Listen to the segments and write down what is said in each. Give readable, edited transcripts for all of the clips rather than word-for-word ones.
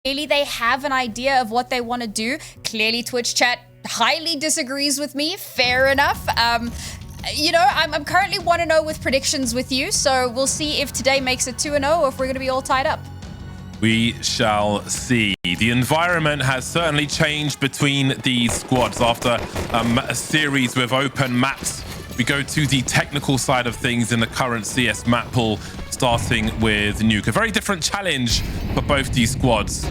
Clearly, they have an idea of what they want to do. Clearly, Twitch chat highly disagrees with me. Fair enough. You know, I'm currently 1-0 with predictions with you, so we'll see if today makes it 2-0 or if we're going to be all tied up. We shall see. The environment has certainly changed between these squads after a series with open maps. We go to the technical side of things in the current CS map pool, starting with Nuke. A very different challenge for both these squads.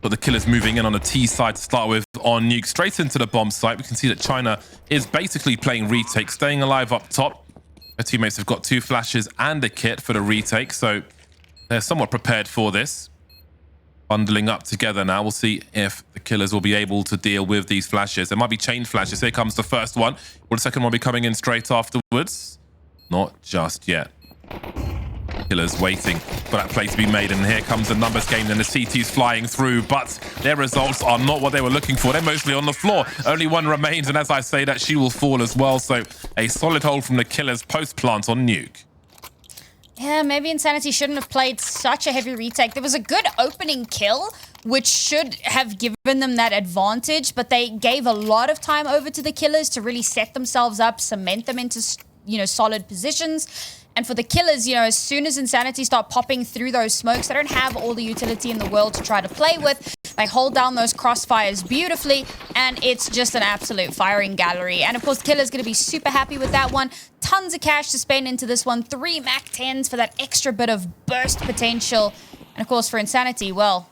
But the killers moving in on the T side to start with on Nuke. Straight into the bomb site. We can see that China is basically playing retake, staying alive up top. Their teammates have got 2 flashes and a kit for the retake, so they're somewhat prepared for this. Bundling up together now. We'll see if the killers will be able to deal with these flashes. There might be chain flashes. Here comes the first one. Will the second one be coming in straight afterwards? Not just yet. Killers waiting for that play to be made, and here comes the numbers game, and the CT's flying through, but their results are not what they were looking for. They're mostly on the floor. Only one remains, and as I say that, she will fall as well. So a solid hold from the killers post plant on Nuke. Yeah, maybe inSanitY shouldn't have played such a heavy retake. There was a good opening kill, which should have given them that advantage, but they gave a lot of time over to the killers to really set themselves up, cement them into, you know, solid positions. And for the killers, you know, as soon as inSanitY start popping through those smokes, they don't have all the utility in the world to try to play with. They hold down those crossfires beautifully, and it's just an absolute firing gallery. And of course, Killer's going to be super happy with that one. Tons of cash to spend into this one. 3 Mac 10s for that extra bit of burst potential. And of course, for inSanitY, well,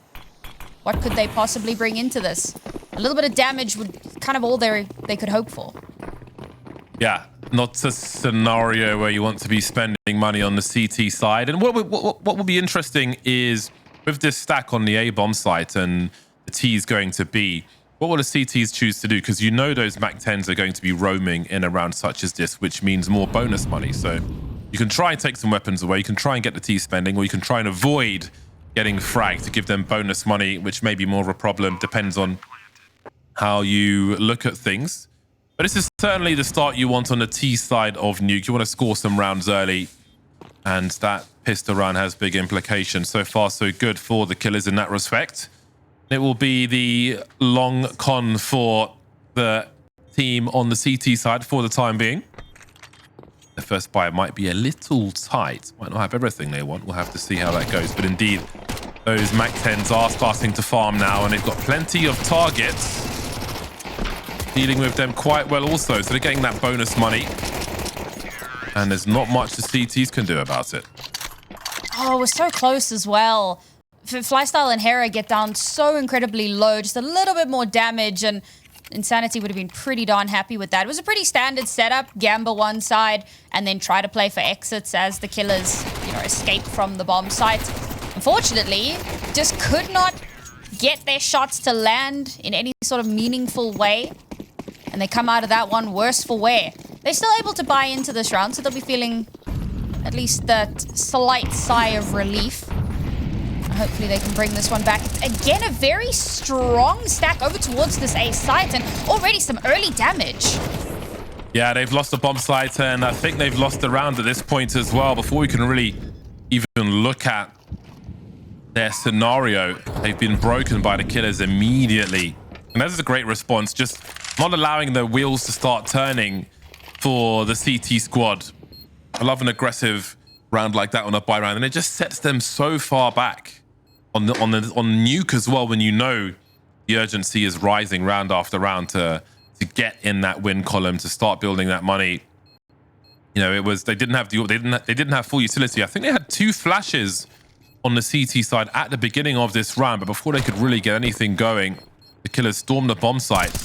what could they possibly bring into this? A little bit of damage would kind of all they could hope for. Yeah, not a scenario where you want to be spending money on the CT side. And what will be interesting is with this stack on the A bomb site and the T is going to be, what will the CTs choose to do? Because you know those Mac 10s are going to be roaming in a round such as this, which means more bonus money. So you can try and take some weapons away, you can try and get the T spending, or you can try and avoid getting fragged to give them bonus money, which may be more of a problem, depends on how you look at things. But this is certainly the start you want on the T side of Nuke. You want to score some rounds early, and that pistol round has big implications. So far, so good for the killers in that respect. It will be the long con for the team on the CT side for the time being. The first buy might be a little tight. Might not have everything they want. We'll have to see how that goes. But indeed, those Mac 10s are starting to farm now, and they've got plenty of targets. Dealing with them quite well also, so they're getting that bonus money. And there's not much the CTs can do about it. Oh, we're so close as well. Flystyle and Hera get down so incredibly low, just a little bit more damage, and inSanitY would have been pretty darn happy with that. It was a pretty standard setup, gamble one side, and then try to play for exits as the killers, you know, escape from the bomb site. Unfortunately, just could not get their shots to land in any sort of meaningful way. And they come out of that one worse for wear. They're still able to buy into this round, so they'll be feeling at least that slight sigh of relief. Hopefully they can bring this one back. Again, a very strong stack over towards this A site, and already some early damage. Yeah, they've lost the bomb site, and I think they've lost the round at this point as well. Before we can really even look at their scenario, they've been broken by the killers immediately. And that is a great response, just not allowing the wheels to start turning for the CT squad. I love an aggressive round like that on a buy round, and it just sets them so far back on Nuke as well, when you know the urgency is rising round after round to get in that win column, to start building that money. You know, it was they didn't have full utility. I think they had 2 flashes on the CT side at the beginning of this round, but before they could really get anything going, the killers stormed the bomb site.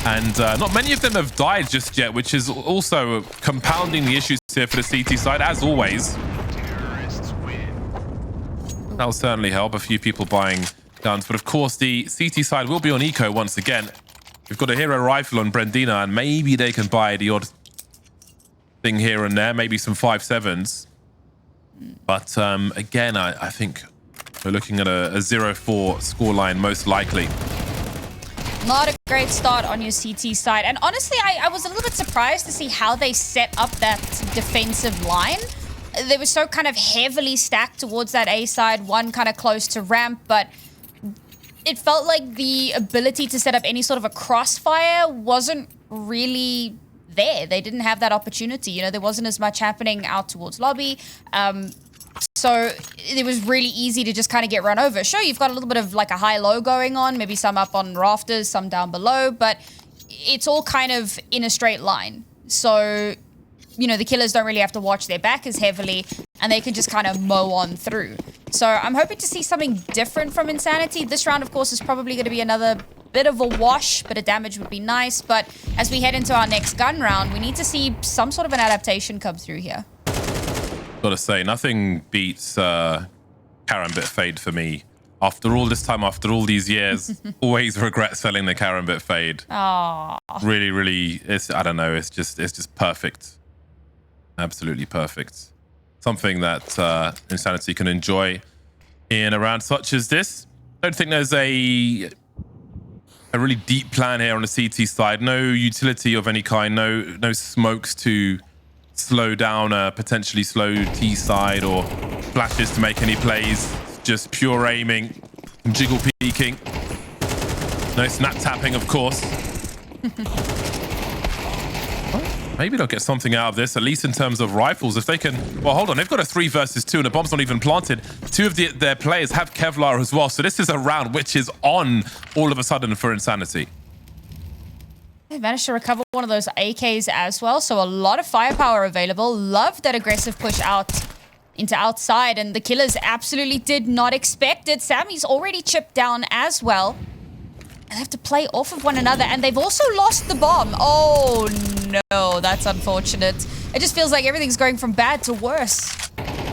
And not many of them have died just yet, which is also compounding the issues here for the CT side, as always. That'll certainly help, a few people buying guns. But of course, the CT side will be on eco once again. We've got a hero rifle on Brendina, and maybe they can buy the odd thing here and there, maybe some 5.7s. But again, I think we're looking at a 0-4 scoreline, most likely. Not a great start on your CT side. And honestly, I was a little bit surprised to see how they set up that defensive line. They were so kind of heavily stacked towards that A side, one kind of close to ramp, but it felt like the ability to set up any sort of a crossfire wasn't really there. They didn't have that opportunity. You know, there wasn't as much happening out towards lobby. So it was really easy to just kind of get run over. Sure, you've got a little bit of like a high-low going on, maybe some up on rafters, some down below, but it's all kind of in a straight line. So, you know, the killers don't really have to watch their back as heavily, and they can just kind of mow on through. So I'm hoping to see something different from inSanitY. This round, of course, is probably going to be another bit of a wash, bit of damage would be nice. But as we head into our next gun round, we need to see some sort of an adaptation come through here. Gotta say, nothing beats Karambit Fade for me. After all this time, after all these years, always regret selling the Karambit Fade. Aww. Really, really, I don't know, it's just perfect. Absolutely perfect. Something that inSanitY can enjoy in a round such as this. I don't think there's a really deep plan here on the CT side. No utility of any kind. No smokes to slow down a potentially slow T side or flashes to make any plays. Just pure aiming, jiggle peeking. No snap tapping, of course. Maybe they'll get something out of this, at least in terms of rifles. If they can... Well, hold on. They've got a 3 versus 2, and the bomb's not even planted. 2 of their players have Kevlar as well. So this is a round which is on all of a sudden for inSanitY. They managed to recover one of those AKs as well. So a lot of firepower available. Love that aggressive push out into outside. And the killers absolutely did not expect it. Sammy's already chipped down as well. And they have to play off of one another. And they've also lost the bomb. Oh, no. That's unfortunate. It just feels like everything's going from bad to worse.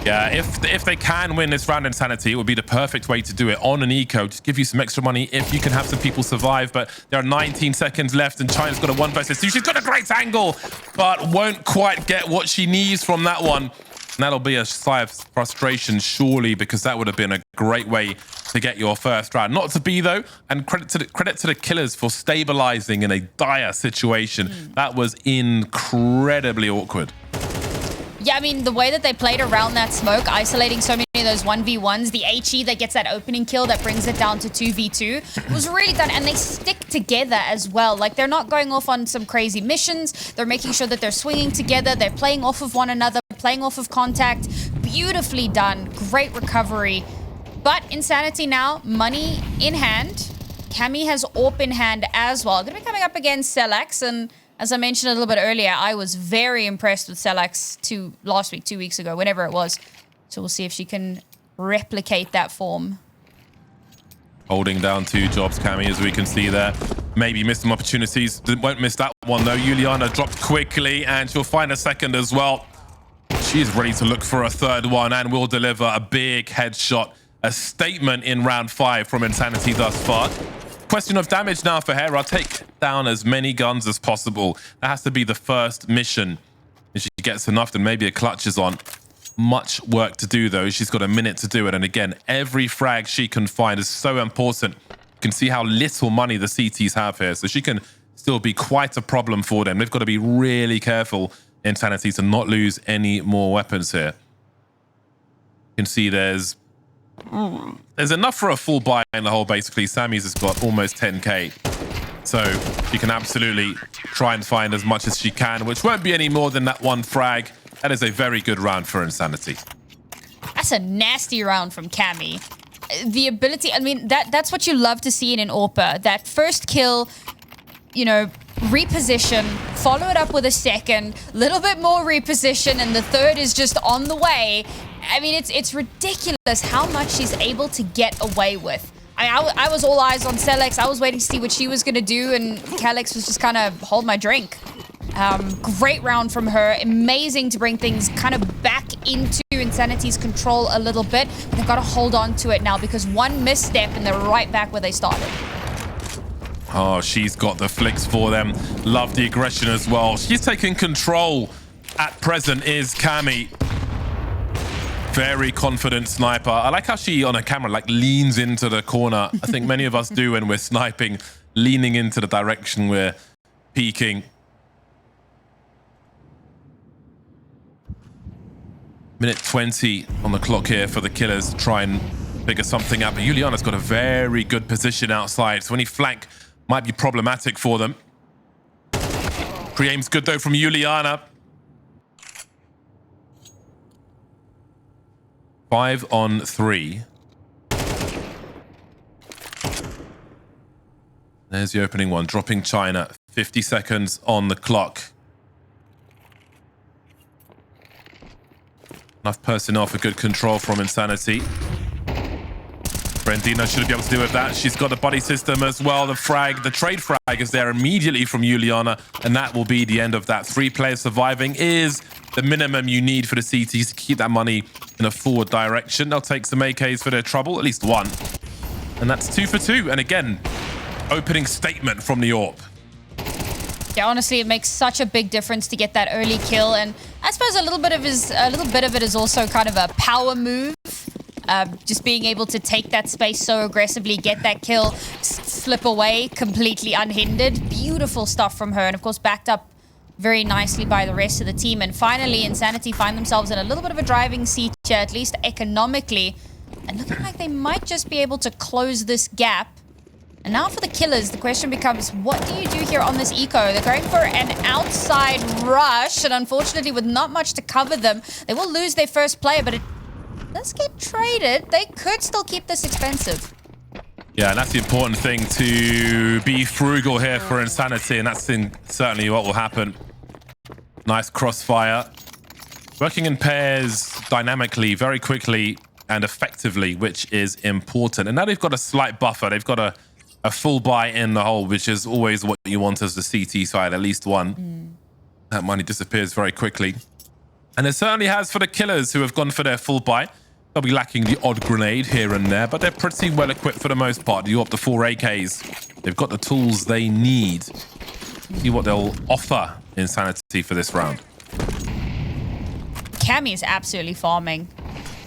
Yeah, if they can win this round inSanitY, it would be the perfect way to do it on an eco. Just give you some extra money if you can have some people survive. But there are 19 seconds left, and China's got a 1 versus 2. She's got a great angle, but won't quite get what she needs from that one. And that'll be a sigh of frustration, surely, because that would have been a great way to get your first round. Not to be, though, and credit to the killers for stabilizing in a dire situation. That was incredibly awkward. Yeah, I mean, the way that they played around that smoke, isolating so many of those 1v1s, the HE that gets that opening kill that brings it down to 2v2 was really done. And they stick together as well. Like, they're not going off on some crazy missions. They're making sure that they're swinging together. They're playing off of one another, playing off of contact. Beautifully done. Great recovery. But inSanitY now, money in hand. Cammy has AWP in hand as well. Going to be coming up against Celax, and as I mentioned a little bit earlier, I was very impressed with Celax 2 weeks ago, whenever it was. So we'll see if she can replicate that form. Holding down 2 jobs, Cammy, as we can see there. Maybe missed some opportunities. Won't miss that one, though. Juliana dropped quickly, and she'll find a second as well. She's ready to look for a third one, and will deliver a big headshot. A statement in round 5 from inSanitY thus far. Question of damage now for Hera. Take down as many guns as possible. That has to be the first mission. If she gets enough, then maybe a clutch is on. Much work to do, though. She's got a minute to do it. And again, every frag she can find is so important. You can see how little money the CTs have here. So she can still be quite a problem for them. They've got to be really careful, inSanitY, to not lose any more weapons here. You can see there's enough for a full buy in the hole, basically. Sammy's has got almost 10k. So she can absolutely try and find as much as she can, which won't be any more than that 1 frag. That is a very good round for inSanitY. That's a nasty round from Cammy. The ability, I mean, that's what you love to see in an AWPer. That first kill, you know, reposition, follow it up with a second, little bit more reposition, and the third is just on the way. I mean, it's ridiculous how much she's able to get away with. I was all eyes on Celax. I was waiting to see what she was going to do, and Calyx was just kind of hold my drink. Great round from her. Amazing to bring things kind of back into inSanity's control a little bit. But they've got to hold on to it now, because one misstep and they're right back where they started. Oh, she's got the flicks for them. Love the aggression as well. She's taking control at present, is Cammy. Very confident sniper. I like how she, on a camera, like leans into the corner. I think many of us do when we're sniping, leaning into the direction we're peeking. Minute 20 on the clock here for the Killers to try and figure something out. But Juliana's got a very good position outside, so any flank might be problematic for them. Pre-aim's good though from Juliana. 5 on 3. There's the opening one, dropping China. 50 seconds on the clock. Enough personnel for good control from inSanitY. Brandina should be able to do with that. She's got the body system as well. The trade frag is there immediately from Juliana, and that will be the end of that. 3 players surviving is the minimum you need for the CTs to keep that money in a forward direction. They'll take some AKs for their trouble, at least one. And that's 2 for 2. And again, opening statement from the AWP. Yeah, honestly, it makes such a big difference to get that early kill, and I suppose a little bit of it is also kind of a power move. Just being able to take that space so aggressively, get that kill, slip away completely unhindered. Beautiful stuff from her, and of course backed up very nicely by the rest of the team. And finally, inSanitY find themselves in a little bit of a driving seat here, at least economically, and looking like they might just be able to close this gap. And now for the Killers, the question becomes, what do you do here on this eco? They're going for an outside rush, and unfortunately with not much to cover them, they will lose their first player, but it does get traded. They could still keep this expensive. Yeah, and that's the important thing, to be frugal here for inSanitY, and that's certainly what will happen. Nice crossfire. Working in pairs dynamically, very quickly and effectively, which is important. And now they've got a slight buffer. They've got a full buy in the hole, which is always what you want as the CT side, at least one. That money disappears very quickly. And it certainly has for the Killers, who have gone for their full buy. They'll be lacking the odd grenade here and there, but they're pretty well equipped for the most part. You up the 4 AKs. They've got the tools they need. See what they'll offer inSanitY for this round. Cammy is absolutely farming.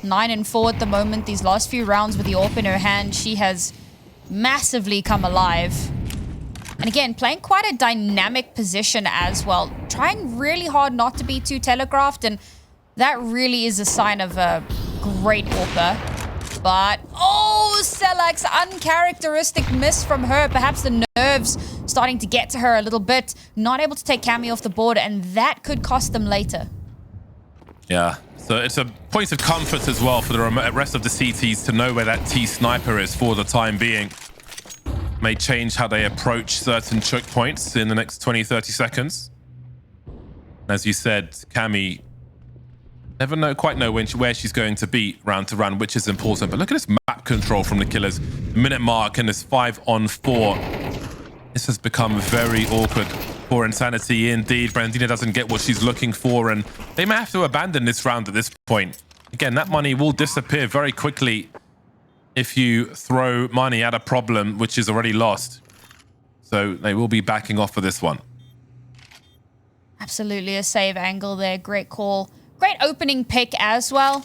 9 and 4 at the moment. These last few rounds with the AWP in her hand, she has massively come alive. And again, playing quite a dynamic position as well. Trying really hard not to be too telegraphed, and that really is a sign of a great AWPer. But, oh, Selak's uncharacteristic miss from her. Perhaps the nerves starting to get to her a little bit. Not able to take Cammy off the board, and that could cost them later. Yeah, so it's a point of comfort as well for the rest of the CTs to know where that T sniper is for the time being. May change how they approach certain choke points in the next 20-30 seconds. As you said, Cammy never quite know where she's going to be round to round, which is important. But look at this map control from the Killers. Minute mark and this 5 on 4. This has become very awkward for inSanitY indeed. Brandina doesn't get what she's looking for, and they may have to abandon this round at this point. Again, that money will disappear very quickly if you throw money at a problem which is already lost. So they will be backing off for this one. Absolutely a save angle there. Great call. Great opening pick as well,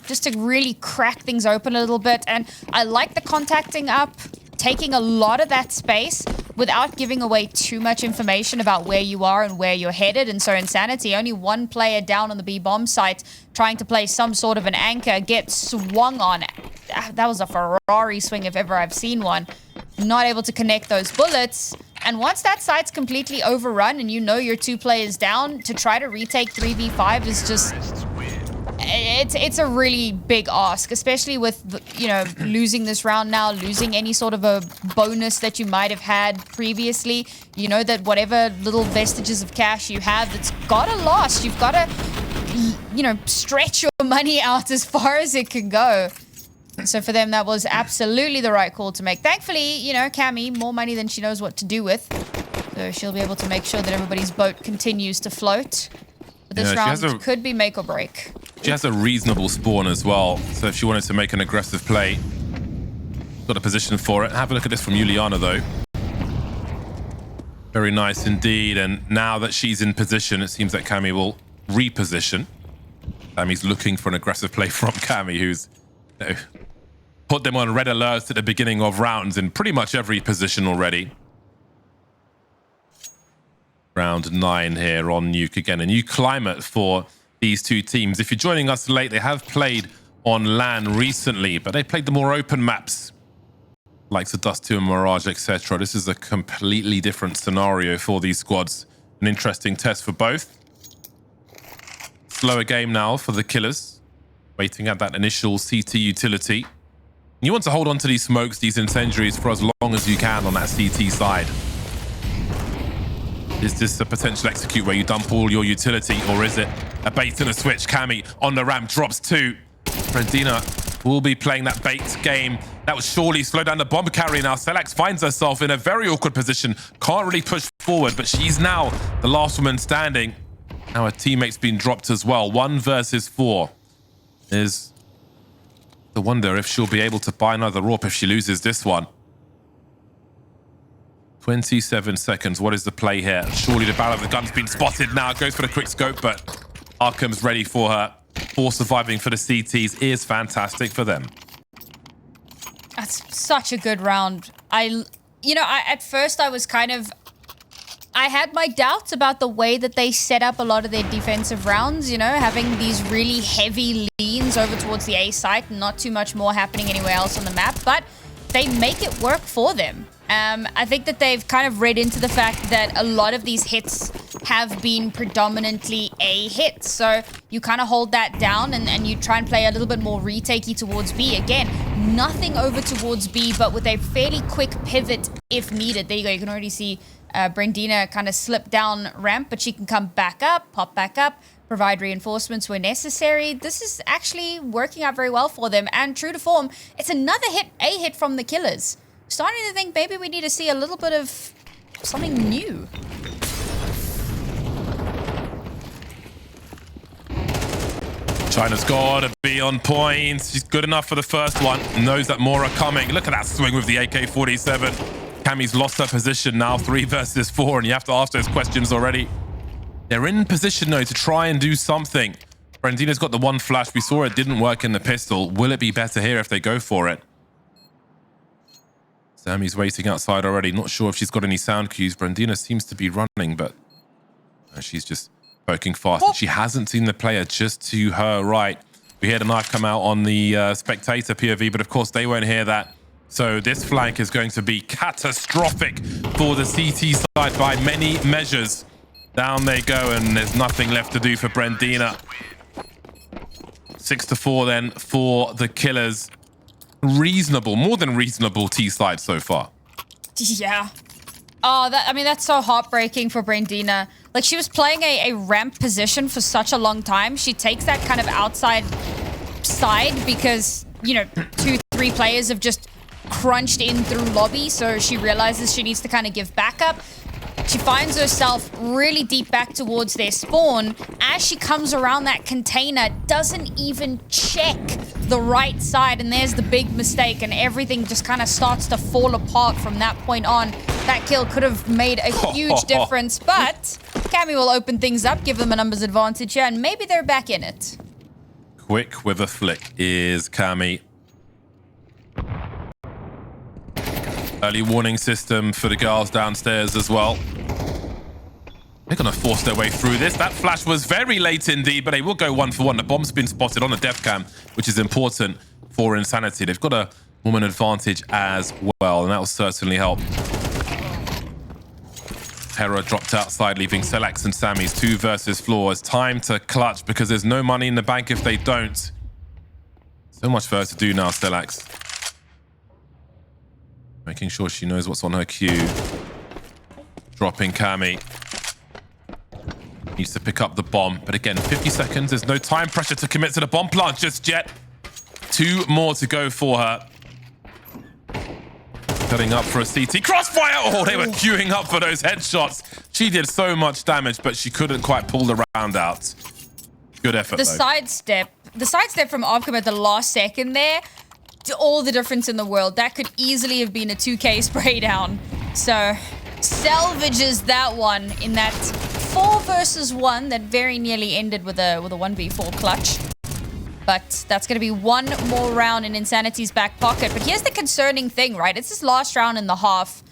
just to really crack things open a little bit. And I like the contacting up, taking a lot of that space without giving away too much information about where you are and where you're headed. And so inSanitY, only one player down on the B bomb site, trying to play some sort of an anchor, gets swung on. That was a Ferrari swing if ever I've seen one. Not able to connect those bullets. And once that site's completely overrun and you know you're 2 players down, to try to retake 3v5 is just... It's a really big ask, especially with, losing this round now, losing any sort of a bonus that you might have had previously. You know that whatever little vestiges of cash you have, that's got a loss. You've got to, stretch your money out as far as it can go. So for them, that was absolutely the right call to make. Thankfully, Cammy, more money than she knows what to do with. So she'll be able to make sure that everybody's boat continues to float. But this round could be make or break. She has a reasonable spawn as well. So if she wanted to make an aggressive play, got a position for it. Have a look at this from Juliana, though. Very nice indeed. And now that she's in position, it seems that Cammy will reposition. Cammy's looking for an aggressive play from Cammy, who's put them on red alerts at the beginning of rounds in pretty much every position already. Round 9 here on Nuke again. A new climate for these two teams. If you're joining us late, they have played on LAN recently, but they played the more open maps, like the Dust 2 and Mirage, etc. This is a completely different scenario for these squads. An interesting test for both. Slower game now for the Killers, waiting at that initial CT utility. You want to hold on to these smokes, these incendiaries, for as long as you can on that CT side. Is this a potential execute where you dump all your utility, or is it a bait and a switch? Cammy on the ramp, drops 2. Brandina will be playing that bait game. That would surely slow down the bomb carry. Now thekillaz finds herself in a very awkward position. Can't really push forward, but she's now the last woman standing. Now her teammate's been dropped as well. 1 versus 4. Is the wonder if she'll be able to buy another AWP if she loses this one. 27 seconds. What is the play here? Surely the battle of the gun's been spotted now. Goes for the quick scope, but Arkham's ready for her. 4 surviving for the CTs is fantastic for them. That's such a good round. At first I was I had my doubts about the way that they set up a lot of their defensive rounds, having these really heavy leans over towards the A site and not too much more happening anywhere else on the map, but they make it work for them. I think that they've kind of read into the fact that a lot of these hits have been predominantly A hits. So you kind of hold that down and you try and play a little bit more retakey towards B. Again, nothing over towards B, but with a fairly quick pivot if needed. There you go. You can already see Brandina kind of slip down ramp, but she can come back up, pop back up, provide reinforcements where necessary. This is actually working out very well for them. And true to form, it's another A hit from the Killers. Starting to think maybe we need to see a little bit of something new. China's got to be on point. She's good enough for the first one. Knows that more are coming. Look at that swing with the AK-47. Cammy's lost her position now, 3 versus 4, and you have to ask those questions already. They're in position, though, to try and do something. Brandina's got the 1 flash. We saw it didn't work in the pistol. Will it be better here if they go for it? Sammy's waiting outside already. Not sure if she's got any sound cues. Brandina seems to be running, but she's just poking fast. And she hasn't seen the player just to her right. We hear the knife come out on the spectator POV, but of course they won't hear that. So this flank is going to be catastrophic for the CT side by many measures. Down they go, and there's nothing left to do for Brandina. 6-4 then for the Killers. Reasonable, more than reasonable T side so far. Yeah. Oh, that's so heartbreaking for Brandina. Like, she was playing a ramp position for such a long time. She takes that kind of outside side because, 2-3 players have just crunched in through lobby, so she realizes she needs to kind of give backup. She finds herself really deep back towards their spawn. As she comes around that container, doesn't even check the right side, and there's the big mistake, and everything just kind of starts to fall apart from that point on. That kill could have made a huge difference, but Cammy will open things up, give them a numbers advantage here, and maybe they're back in it. Quick with a flick is Cammy. Early warning system for the girls downstairs as well. They're going to force their way through this. That flash was very late indeed, but they will go 1 for 1. The bomb's been spotted on the death cam, which is important for inSanitY. They've got a woman advantage as well, and that will certainly help. Hera dropped outside, leaving thekillaz and Sammy's 2 versus floor. It's time to clutch because there's no money in the bank if they don't. So much for her to do now, thekillaz. Making sure she knows what's on her queue. Dropping Cammy. Needs to pick up the bomb. But again, 50 seconds. There's no time pressure to commit to the bomb plant just yet. 2 more to go for her. Cutting up for a CT. Crossfire! Oh, they were queuing up for those headshots. She did so much damage, but she couldn't quite pull the round out. Good effort, though. The sidestep from Arkham at the last second there, all the difference in the world. That could easily have been a 2K spray down. So salvages that one in that 4 versus 1 that very nearly ended with a 1v4 clutch. But that's going to be 1 more round in inSanitY's back pocket. But here's the concerning thing, right? It's this last round in the half.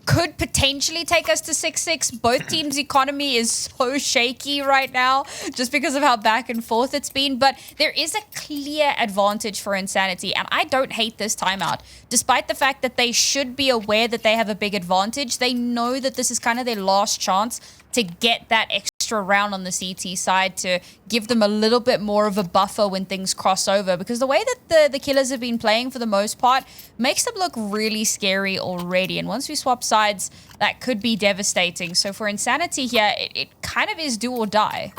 could potentially take us to 6-6. Both teams' economy is so shaky right now just because of how back and forth it's been. But there is a clear advantage for inSanitY, and I don't hate this timeout. Despite the fact that they should be aware that they have a big advantage, they know that this is kind of their last chance to get that extra round on the CT side to give them a little bit more of a buffer when things cross over, because the way that the killers have been playing for the most part makes them look really scary already, and once we swap sides that could be devastating. So for inSanitY here, it kind of is do or die.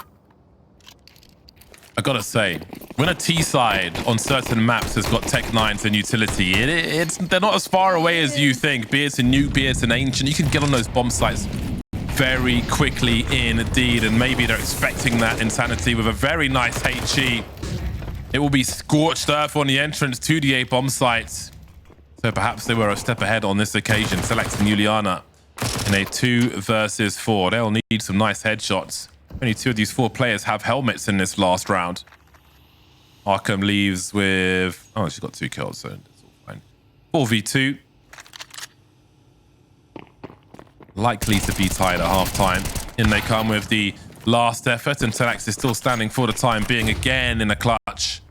I gotta say, when a T side on certain maps has got Tech 9s and utility, they're not as far away as you think. Be it a nuke, be it an ancient, you can get on those bomb sites very quickly indeed, and maybe they're expecting that inSanitY with a very nice HE. It will be scorched earth on the entrance to the A bomb sites. So perhaps they were a step ahead on this occasion, selecting Juliana in a 2 versus 4. They'll need some nice headshots. Only 2 of these 4 players have helmets in this last round. Arkham leaves with... Oh, she's got 2 kills, so it's all fine. 4v2. Likely to be tied at half-time. In they come with the last effort, and thekillaz is still standing for the time being again in a clutch.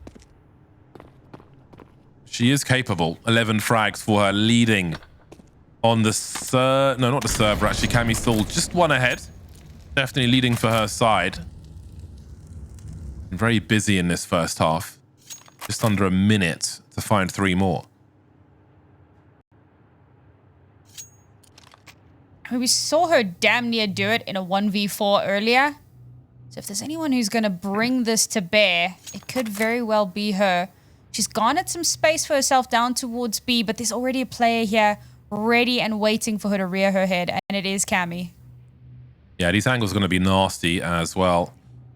She is capable. 11 frags for her, leading on the no, not the server, actually. Cammy still just one ahead. Definitely leading for her side. And very busy in this first half. Just under a minute to find 3 more. We saw her damn near do it in a 1v4 earlier. So if there's anyone who's going to bring this to bear, it could very well be her. She's garnered some space for herself down towards B, but there's already a player here ready and waiting for her to rear her head, and it is Cammy. Yeah, these angles are going to be nasty as well.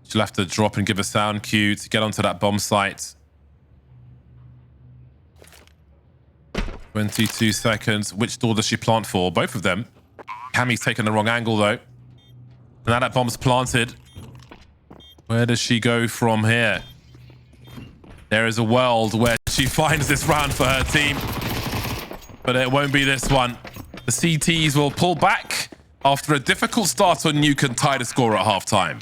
She'll have to drop and give a sound cue to get onto that bomb site. 22 seconds. Which door does she plant for? Both of them. Cammy's taken the wrong angle, though. And now that bomb's planted. Where does she go from here? There is a world where she finds this round for her team. But it won't be this one. The CTs will pull back after a difficult start on Nuke and tie the score at halftime.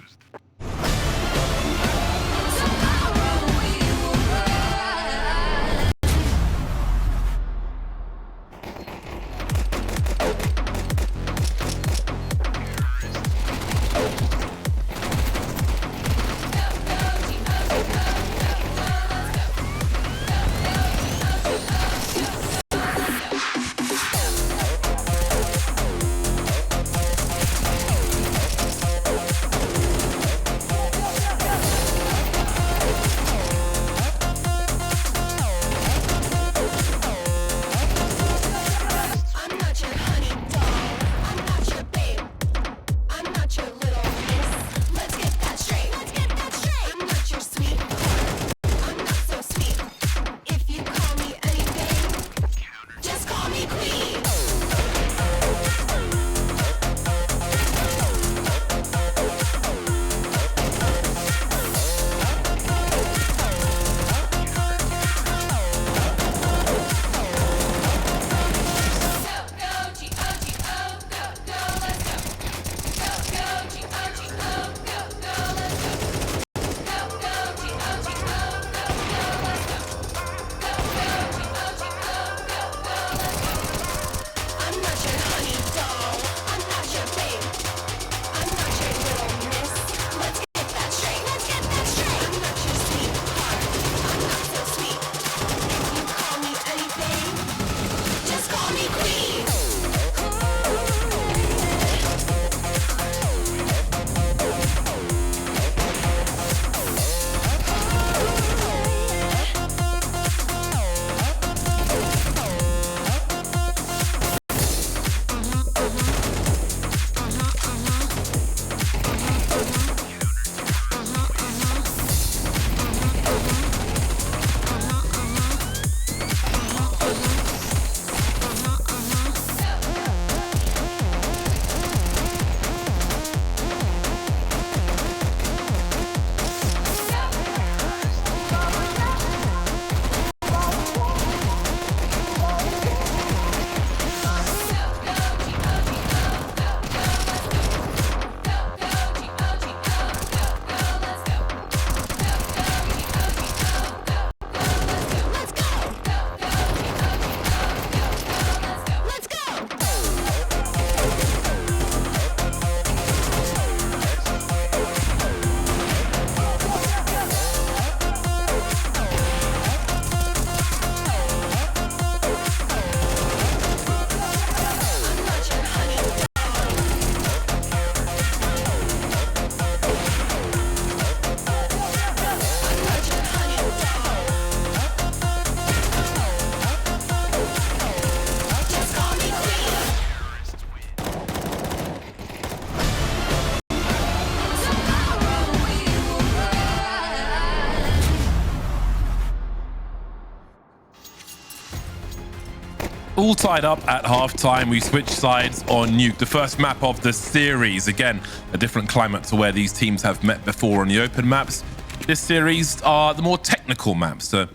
All tied up at halftime. We switch sides on Nuke, the first map of the series. Again, a different climate to where these teams have met before on the open maps. This series are the more technical maps, the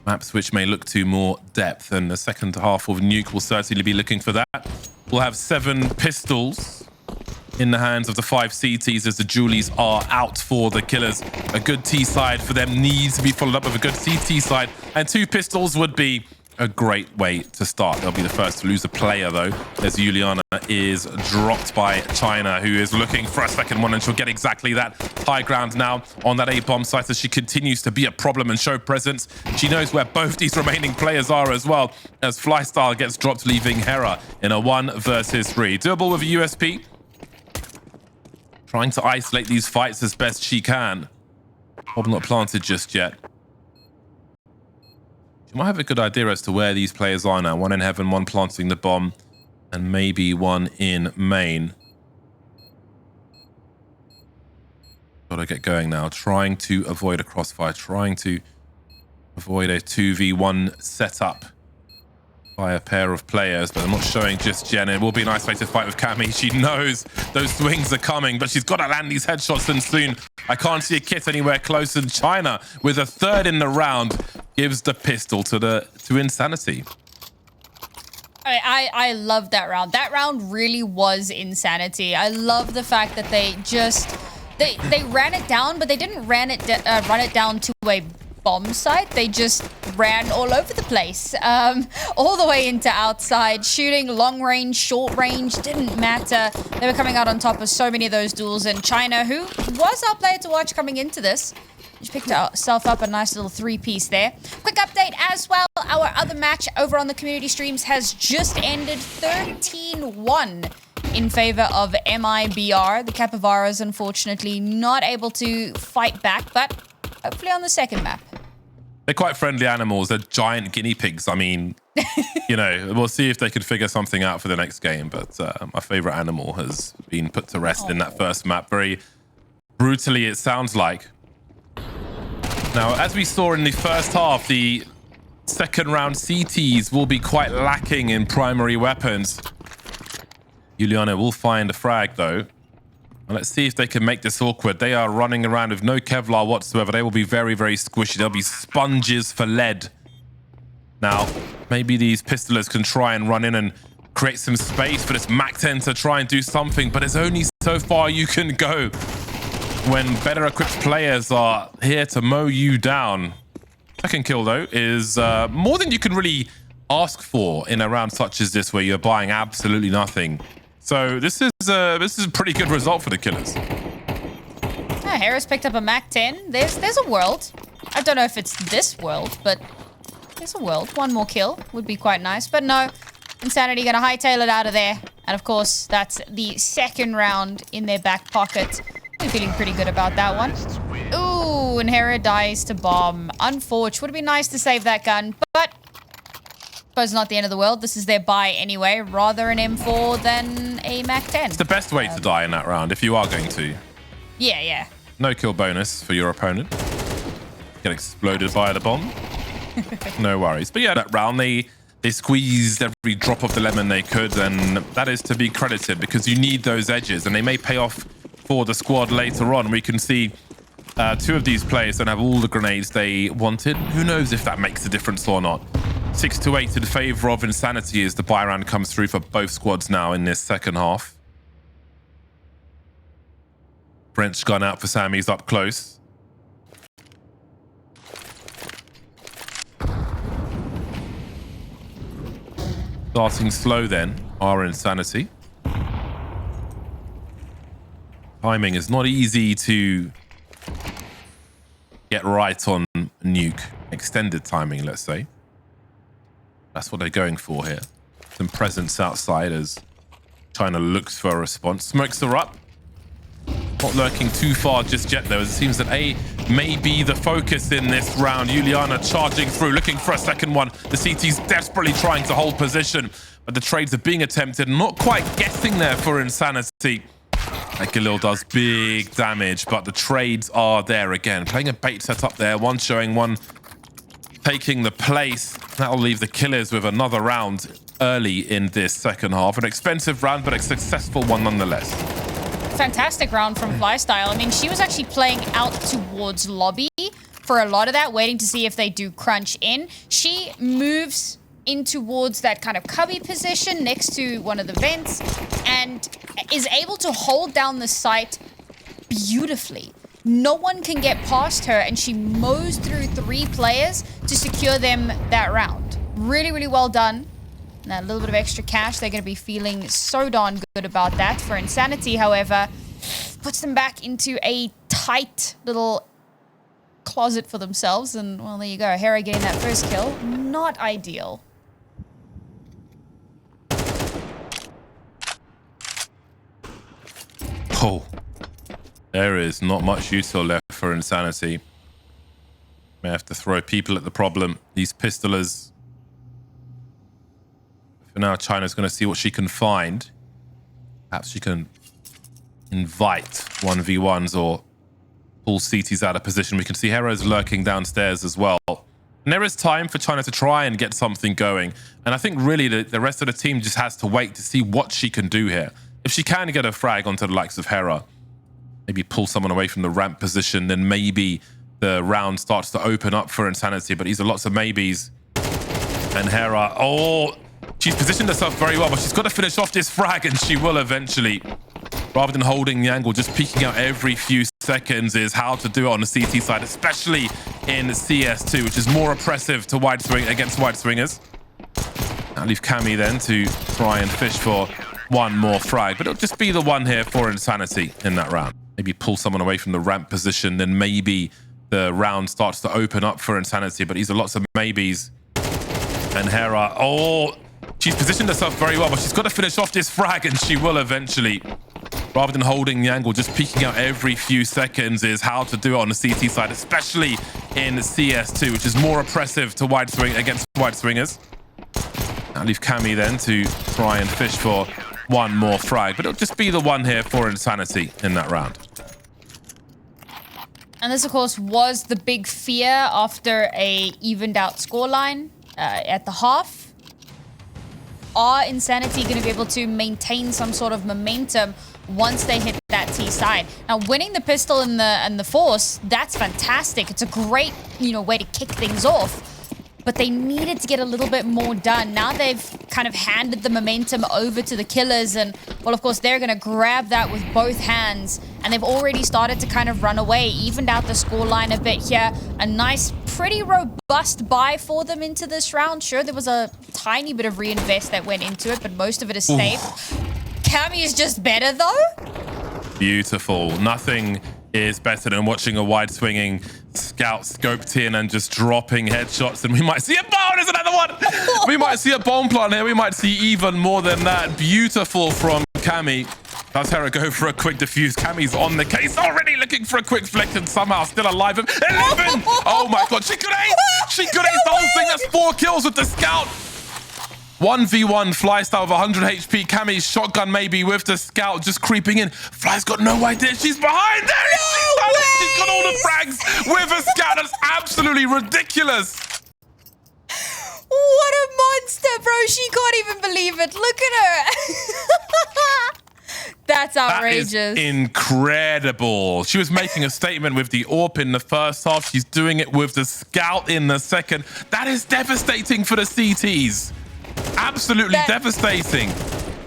maps which may look to more depth, and the second half of Nuke will certainly be looking for that. We'll have 7 pistols in the hands of the 5 CTs as the Julies are out for the killers. A good T side for them needs to be followed up with a good CT side, and 2 pistols would be a great way to start. They'll be the first to lose a player, though, as Juliana is dropped by China, who is looking for a second one, and she'll get exactly that. High ground now on that A-bomb site as she continues to be a problem and show presence. She knows where both these remaining players are as well, as Flystyle gets dropped, leaving Hera in a 1 versus 3. Doable with a USP. Trying to isolate these fights as best she can. Bomb not planted just yet. You might have a good idea as to where these players are now. 1 in heaven, 1 planting the bomb, and maybe 1 in main. Gotta get going now. Trying to avoid a crossfire. Trying to avoid a 2v1 setup by a pair of players, but I'm not showing just yet. It will be an isolated fight with Cammy. She knows those swings are coming, but she's got to land these headshots, and soon I can't see a kit anywhere close. And China, with a 3rd in the round, gives the pistol to inSanitY. I love that round. That round really was inSanitY. I love the fact that they just they ran it down, but they didn't run it down to a bomb site. They just ran all over the place, all the way into outside, shooting long range, short range, didn't matter. They were coming out on top of so many of those duels, and China, who was our player to watch coming into this, she picked herself up a nice little 3-piece there. Quick update as well, our other match over on the community streams has just ended 13-1 in favor of MIBR. The Capybaras, unfortunately, not able to fight back, but hopefully on the second map. They're quite friendly animals. They're giant guinea pigs. I mean, you know, we'll see if they can figure something out for the next game. But my favorite animal has been put to rest in that first map. Very brutally, it sounds like. Now, as we saw in the first half, the second round CTs will be quite lacking in primary weapons. Juliana will find a frag, though. And let's see if they can make this awkward. They are running around with no Kevlar whatsoever. They will be very, very squishy. They'll be sponges for lead. Now, maybe these pistolers can try and run in and create some space for this MAC-10 to try and do something, but there's only so far you can go when better equipped players are here to mow you down. Second kill, though, is more than you can really ask for in a round such as this, where you're buying absolutely nothing. So this is a pretty good result for the killers. Harris picked up a MAC-10. There's a world. I don't know if it's this world, but there's a world. 1 more kill would be quite nice, but no. inSanitY gonna hightail it out of there. And of course, that's the second round in their back pocket. I'm feeling pretty good about that one. Ooh, and Hera dies to bomb. Unfortunate. Would have been nice to save that gun, but I suppose not the end of the world. This is their buy anyway. Rather an M4 than a MAC-10. It's the best way to die in that round, if you are going to. Yeah. No kill bonus for your opponent. Get exploded by the bomb. No worries. But yeah, that round, they squeezed every drop of the lemon they could, and that is to be credited, because you need those edges, and they may pay off for the squad later on. We can see 2 of these players don't have all the grenades they wanted. Who knows if that makes a difference or not. 6-8 in favor of inSanitY as the buy round comes through for both squads now in this second half. French gun out for Sammy's up close. Starting slow then, are inSanitY. Timing is not easy to get right on Nuke. Extended timing, let's say. That's what they're going for here. Some presence outside as China looks for a response. Smokes are up. Not lurking too far just yet, though, as it seems that A may be the focus in this round. Juliana charging through, looking for a second one. The CT's desperately trying to hold position, but the trades are being attempted. Not quite getting there for inSanitY. Galil does big damage, but the trades are there again. Playing a bait setup there. 1 showing, 1 taking the place. That'll leave the killers with another round early in this second half. An expensive round, but a successful one nonetheless. Fantastic round from Flystyle. I mean, she was actually playing out towards lobby for a lot of that, waiting to see if they do crunch in. She moves in towards that kind of cubby position next to one of the vents and is able to hold down the site beautifully. No one can get past her, and she mows through 3 players to secure them that round. Really, really well done. Now, a little bit of extra cash. They're going to be feeling so darn good about that. For inSanitY, however, puts them back into a tight little closet for themselves. And, well, there you go. Hera getting that first kill. Not ideal. Oh, there is not much util left for inSanitY. May have to throw people at the problem. These pistolers. For now, China's going to see what she can find. Perhaps she can invite 1v1s or pull CTs out of position. We can see Hera's lurking downstairs as well. And there is time for China to try and get something going. And I think really the rest of the team just has to wait to see what she can do here. If she can get a frag onto the likes of Hera, maybe pull someone away from the ramp position, then maybe the round starts to open up for inSanitY. But these are lots of maybes. And Hera, oh, she's positioned herself very well, but she's got to finish off this frag, and she will eventually. Rather than holding the angle, just peeking out every few seconds is how to do it on the CT side, especially in CS2, which is more oppressive to wide swing against wide swingers. I'll leave Cammy then to try and fish for one more frag, but it'll just be the one here for inSanitY in that round. Maybe pull someone away from the ramp position, then maybe the round starts to open up for inSanitY. But these are lots of maybes. And Hera, oh, she's positioned herself very well, but she's got to finish off this frag, and she will eventually. Rather than holding the angle, just peeking out every few seconds is how to do it on the CT side, especially in CS2, which is more oppressive to wide swing against wide swingers. I'll leave Cammy then to try and fish for one more frag, but it'll just be the one here for inSanitY in that round. And this, of course, was the big fear after a evened out scoreline at the half. Are inSanitY going to be able to maintain some sort of momentum once they hit that T side? Now, winning the pistol and the force, that's fantastic. It's a great, way to kick things off. But they needed to get a little bit more done. Now they've kind of handed the momentum over to the killers, and, well, of course, they're going to grab that with both hands. And they've already started to kind of run away, evened out the scoreline a bit here. A nice, pretty robust buy for them into this round. Sure, there was a tiny bit of reinvest that went into it, but most of it is safe. Cammy is just better, though. Beautiful. Nothing is better than watching a wide swinging scout scoped in and just dropping headshots. And we might see a bomb. There's another one. We might see a bomb plant here. We might see even more than that. Beautiful from Cammy. Does Hera go for a quick defuse? Cammy's on the case already, looking for a quick flick, and somehow still alive. 11! Oh my god, she could ace! She could ace the whole thing. That's 4 kills with the scout. 1v1 Flystyle with 100 HP. Cammy's shotgun maybe with the scout just creeping in. Fly's got no idea. She's behind there. She's got all the frags with a scout. That's absolutely ridiculous. What a monster, bro. She can't even believe it. Look at her. That's outrageous. That is incredible. She was making a statement with the AWP in the first half. She's doing it with the scout in the second. That is devastating for the CTs. Absolutely devastating.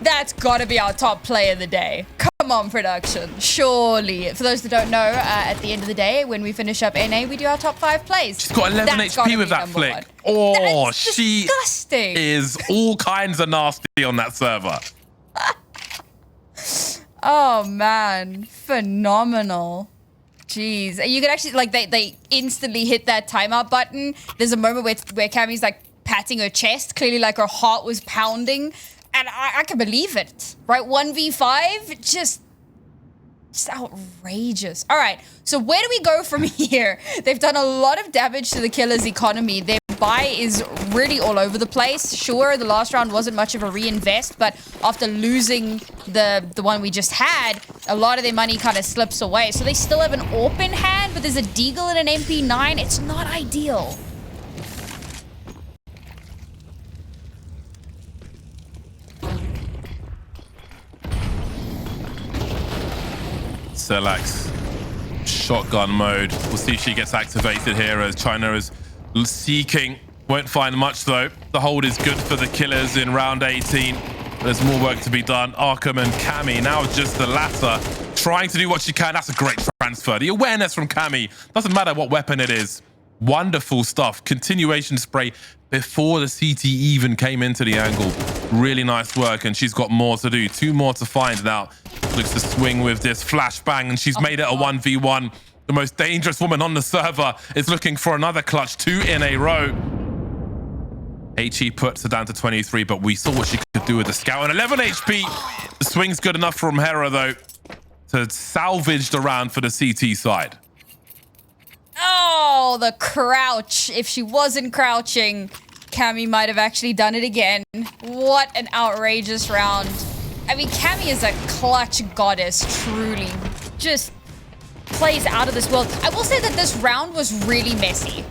That's got to be our top play of the day. Come on, production. Surely. For those that don't know, at the end of the day, when we finish up NA, we do our top 5 plays. She's got 11 HP with that flick. 1. Oh, she disgusting. is all kinds of nasty on that server. Oh, man. Phenomenal. Jeez. You can actually, they instantly hit that timeout button. There's a moment where Cammy's, patting her chest, clearly like her heart was pounding, and I can believe it, right? 1v5, just outrageous. All right, so where do we go from here? They've done a lot of damage to the killer's economy. Their buy is really all over the place. Sure, the last round wasn't much of a reinvest, but after losing the one we just had, a lot of their money kind of slips away. So they still have an AWP in hand, but there's a Deagle and an MP9. It's not ideal. Selax shotgun mode. We'll see if she gets activated here as China is seeking. Won't find much though. The hold is good for the killers in round 18. There's more work to be done. Arkham and Cammy now just the latter trying to do what she can. That's a great transfer. The awareness from Cammy, doesn't matter what weapon it is. Wonderful stuff. Continuation spray before the CT even came into the angle. Really nice work, and she's got more to do. 2 more to find now. Looks to swing with this flashbang, and she's made it a 1v1. The most dangerous woman on the server is looking for another clutch, 2 in a row. HE puts her down to 23, but we saw what she could do with the scout. And 11 HP. The swing's good enough from Hera, though, to salvage the round for the CT side. Oh, the crouch. If she wasn't crouching, Cammy might have actually done it again. What an outrageous round. I mean, Cammy is a clutch goddess, truly. Just plays out of this world. I will say that this round was really messy.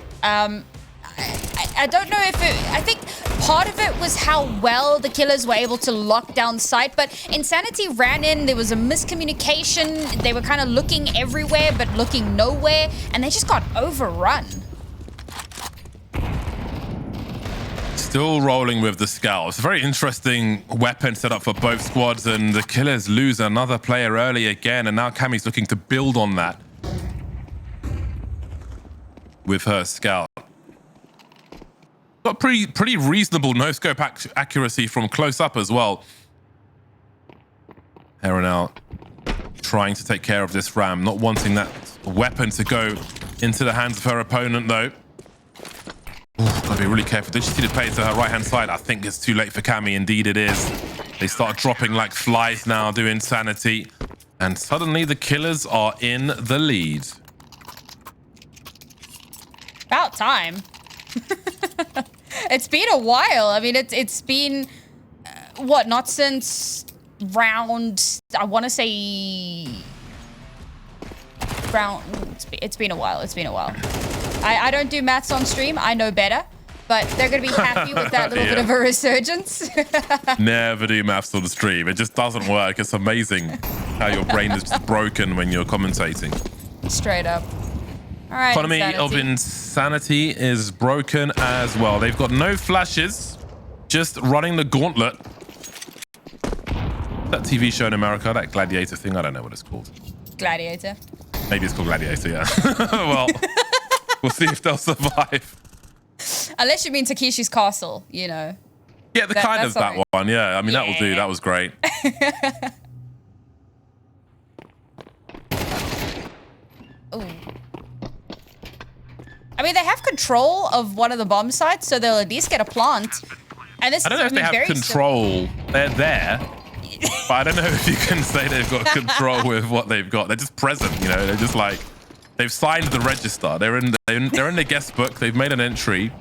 I don't know if it... I think part of it was how well the killers were able to lock down sight, but inSanitY ran in, there was a miscommunication, they were kind of looking everywhere but looking nowhere, and they just got overrun. Still rolling with the scout. It's a very interesting weapon set up for both squads, and the killers lose another player early again, and now Cammy's looking to build on that with her scout. Got pretty reasonable no-scope accuracy from close up as well. Hera now trying to take care of this ram, not wanting that weapon to go into the hands of her opponent, though. Ooh, gotta be really careful. Did she see the play to her right-hand side? I think it's too late for Cammy. Indeed it is. They start dropping like flies now, doing inSanitY. And suddenly the killers are in the lead. About time. It's been a while. I mean, it's been, what, not since round, I want to say, round, it's been a while. It's been a while. I don't do maths on stream. I know better. But they're going to be happy with that little bit of a resurgence. Never do maths on the stream. It just doesn't work. It's amazing how your brain is just broken when you're commentating. Straight up. All right, Economy of inSanitY is broken as well. They've got no flashes, just running the gauntlet. That TV show in America, that Gladiator thing, I don't know what it's called. Gladiator. Maybe it's called Gladiator, yeah. Well, we'll see if they'll survive. Unless you mean Takeshi's Castle, you know. Yeah, that one, yeah. I mean, that will do. That was great. Ooh. I mean, they have control of one of the bomb sites, so they'll at least get a plant. And this I don't know if they have control. They're there. But I don't know if you can say they've got control with what they've got. They're just present, you know. They're just like, they've signed the register. They're in the guest book. They've made an entry.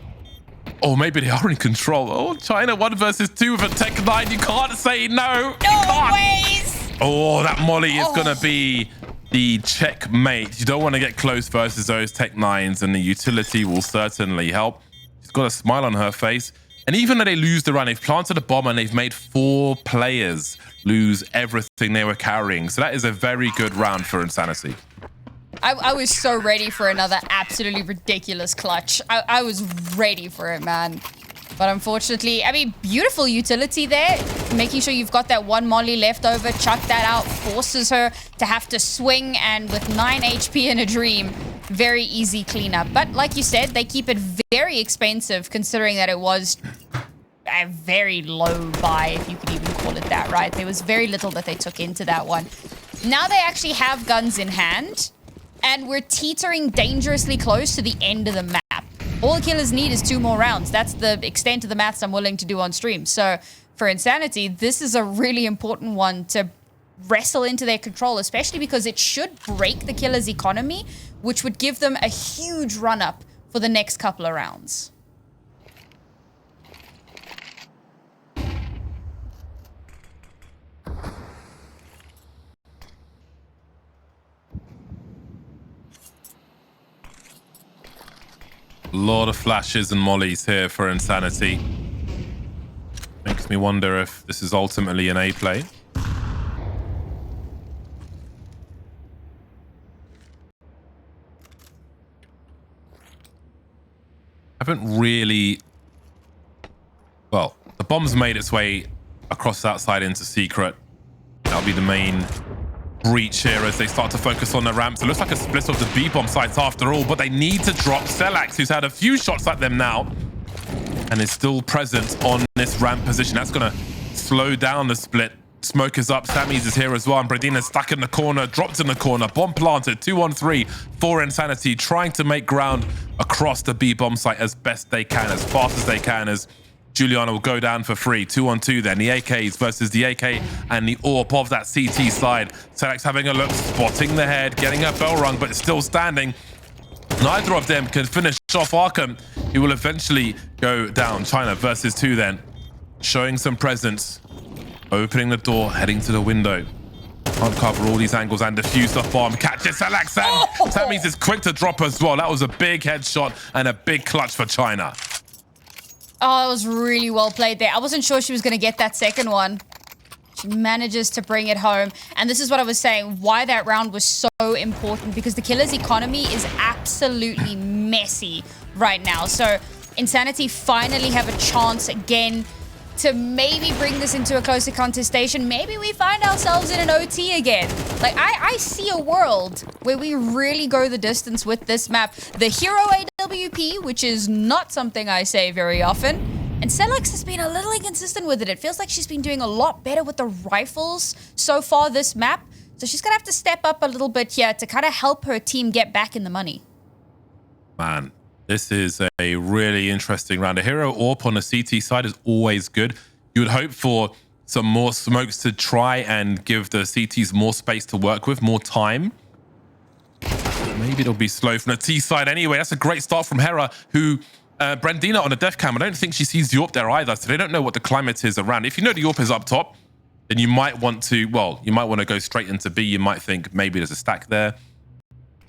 Or maybe they are in control. Oh, China 1 versus 2 with a Tech 9. You can't say no. No ways. Oh, that Molly is going to be the checkmate. You don't want to get close versus those Tech 9s, and the utility will certainly help. She's got a smile on her face. And even though they lose the run, they've planted a bomb and they've made 4 players lose everything they were carrying. So that is a very good round for inSanitY. I was so ready for another absolutely ridiculous clutch. I was ready for it, man. But unfortunately, I mean, beautiful utility there. Making sure you've got that 1 molly left over, chuck that out, forces her to have to swing. And with 9 HP in a dream, very easy cleanup. But like you said, they keep it very expensive considering that it was a very low buy, if you could even call it that, right? There was very little that they took into that one. Now they actually have guns in hand. And we're teetering dangerously close to the end of the map. All the killers need is 2 more rounds. That's the extent of the maths I'm willing to do on stream. So for inSanitY, this is a really important one to wrestle into their control, especially because it should break the killers' economy, which would give them a huge run-up for the next couple of rounds. A lot of flashes and mollies here for inSanitY. Makes me wonder if this is ultimately an A play. haven't really... Well, the bomb's made its way across the outside into secret. That'll be the main breach here as they start to focus on the ramps. It looks like a split of the B bomb sites after all, but they need to drop thekillaz, who's had a few shots at them now and is still present on this ramp position. That's going to slow down the split. Smoke is up. Sammy's is here as well. And Bradina's stuck in the corner, dropped in the corner. Bomb planted. 2-on-3 for inSanitY, trying to make ground across the B bomb site as best they can, as fast as they can, as Juliana will go down for free. 2-on-2 then. The AKs versus the AK and the AWP of that CT side. thekillaz having a look, spotting the head, getting her bell rung, but still standing. Neither of them can finish off Arkham. He will eventually go down. China versus 2 then. Showing some presence. Opening the door, heading to the window. Can't cover all these angles and defuse the bomb. Catches thekillaz. Sammy's is quick to drop as well. That was a big headshot and a big clutch for China. Oh, it was really well played there. I wasn't sure she was going to get that second one. She manages to bring it home. And this is what I was saying, why that round was so important, because thekillaz economy is absolutely messy right now. So inSanitY finally have a chance again to maybe bring this into a closer contestation. Maybe we find ourselves in an OT again. Like, I see a world where we really go the distance with this map. The hero AWP, which is not something I say very often. And thekillaz has been a little inconsistent with it. It feels like she's been doing a lot better with the rifles so far this map. So she's going to have to step up a little bit here to kind of help her team get back in the money. Man, this is a really interesting round. A hero AWP on the CT side is always good. You would hope for some more smokes to try and give the CTs more space to work with, more time. Maybe it'll be slow from the T side anyway. That's a great start from Hera, who... Brandina on a def cam, I don't think she sees the AWP there either, so they don't know what the climate is around. If you know the AWP is up top, then you might want to, well, you might want to go straight into B. You might think maybe there's a stack there.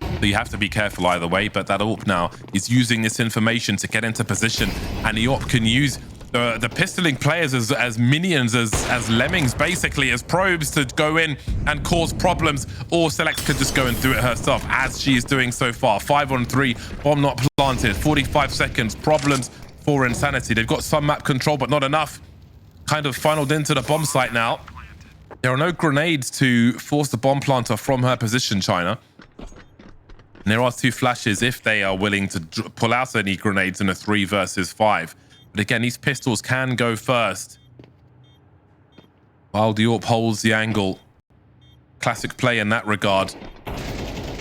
So you have to be careful either way, but that AWP now is using this information to get into position, and the AWP can use the pistoling players as minions, as lemmings, basically, as probes to go in and cause problems, or thekillaz could just go and do it herself, as she is doing so far. 5-on-3, bomb not planted, 45 seconds, problems for inSanitY. They've got some map control, but not enough. Kind of funneled into the bomb site now. There are no grenades to force the bomb planter from her position, China. And there are 2 flashes if they are willing to pull out any grenades in a 3 versus 5. But again, these pistols can go first. While the AWP holds the angle. Classic play in that regard.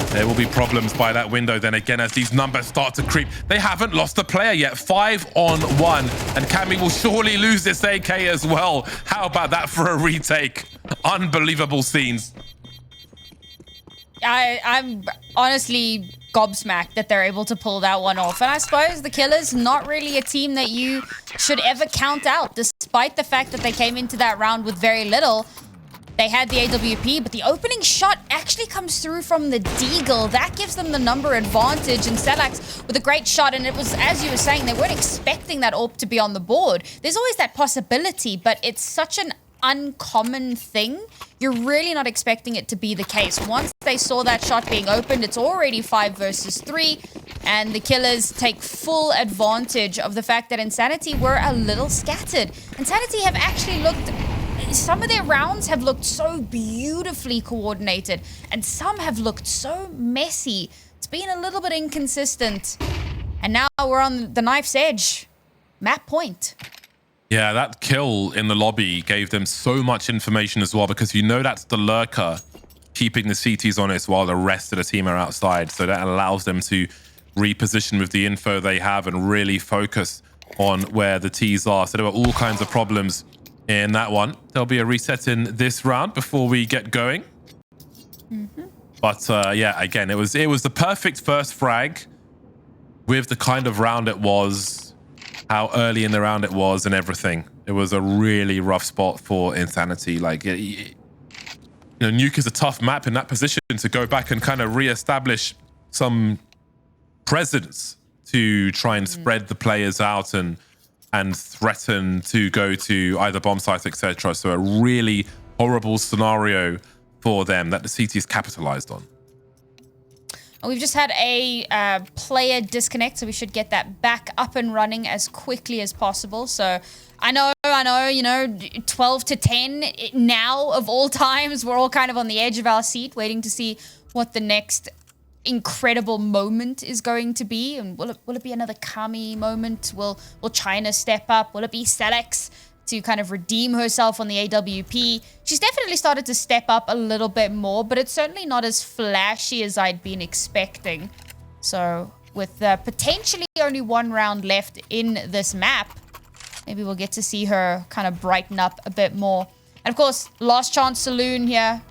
There will be problems by that window then again as these numbers start to creep. They haven't lost a player yet. 5-on-1. And Cammy will surely lose this AK as well. How about that for a retake? Unbelievable scenes. I'm honestly gobsmacked that they're able to pull that one off. And I suppose thekillaz not really a team that you should ever count out, despite the fact that they came into that round with very little. They had the AWP, but the opening shot actually comes through from the Deagle. That gives them the number advantage, and thekillaz with a great shot. And it was, as you were saying, they weren't expecting that AWP to be on the board. There's always that possibility, but it's such an uncommon thing. You're really not expecting it to be the case. Once they saw that shot being opened, it's already 5 versus 3, and thekillaz take full advantage of the fact that inSanitY were a little scattered. inSanitY have actually looked... Some of their rounds have looked so beautifully coordinated, and some have looked so messy. It's been a little bit inconsistent. And now we're on the knife's edge. Map point. Yeah, that kill in the lobby gave them so much information as well, because you know that's the lurker keeping the CTs honest while the rest of the team are outside. So that allows them to reposition with the info they have and really focus on where the Ts are. So there were all kinds of problems in that one. There'll be a reset in this round before we get going. But yeah, again, it was the perfect first frag with the kind of round it was, how early in the round it was, and everything. It was a really rough spot for inSanitY. Like, you know, Nuke is a tough map in that position to go back and kind of re-establish some presence to try and spread the players out and threaten to go to either bomb sites, etc. So a really horrible scenario for them that the CT's capitalized on. We've just had a player disconnect, so we should get that back up and running as quickly as possible. So I know, you know, 12 to 10 now of all times. We're all kind of on the edge of our seat waiting to see what the next incredible moment is going to be. And will it be another Kami moment? Will China step up? Will it be Selex to kind of redeem herself on the AWP? She's definitely started to step up a little bit more, but it's certainly not as flashy as I'd been expecting. So with potentially only 1 round left in this map, maybe we'll get to see her kind of brighten up a bit more. And of course, last chance saloon here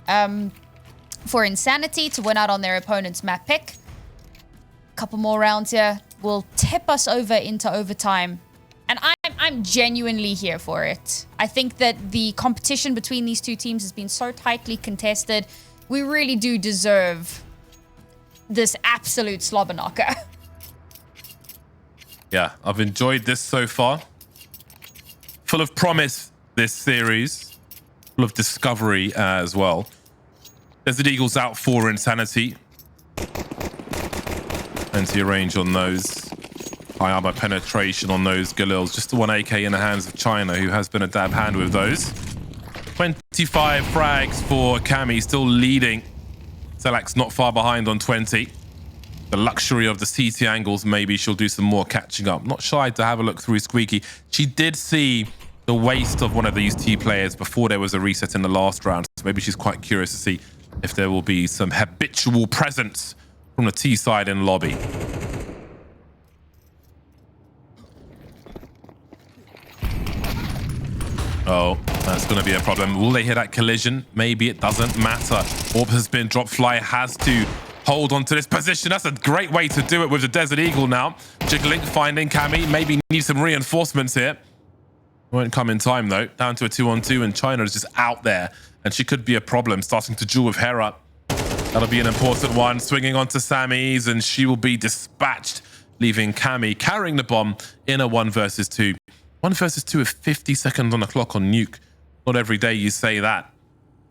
for inSanitY to win out on their opponent's map pick. A couple more rounds here will tip us over into overtime. And I'm genuinely here for it. I think that the competition between these two teams has been so tightly contested. We really do deserve this absolute slobber knocker. Yeah, I've enjoyed this so far. Full of promise, this series. Full of discovery as well. There's the Eagles out for inSanitY. Plenty of range on those. High armor penetration on those Galils. Just the 1 AK in the hands of China, who has been a dab hand with those. 25 frags for Kami, still leading. Selak's not far behind on 20. The luxury of the CT angles, maybe she'll do some more catching up. Not shy to have a look through Squeaky. She did see the waist of one of these T players before there was a reset in the last round. So maybe she's quite curious to see if there will be some habitual presence from the T side in lobby. Oh, that's going to be a problem. Will they hit that collision? Maybe it doesn't matter. Orb has been dropped. Fly has to hold on to this position. That's a great way to do it with the Desert Eagle now. Jiggling, finding Kami. Maybe needs some reinforcements here. Won't come in time, though. Down to a 2-on-2, and China is just out there. And she could be a problem, starting to duel with Hera. That'll be an important one. Swinging onto Sammy's, and she will be dispatched, leaving Kami carrying the bomb in a 1 versus 2. 1 versus 2 with 50 seconds on the clock on Nuke. Not every day you say that.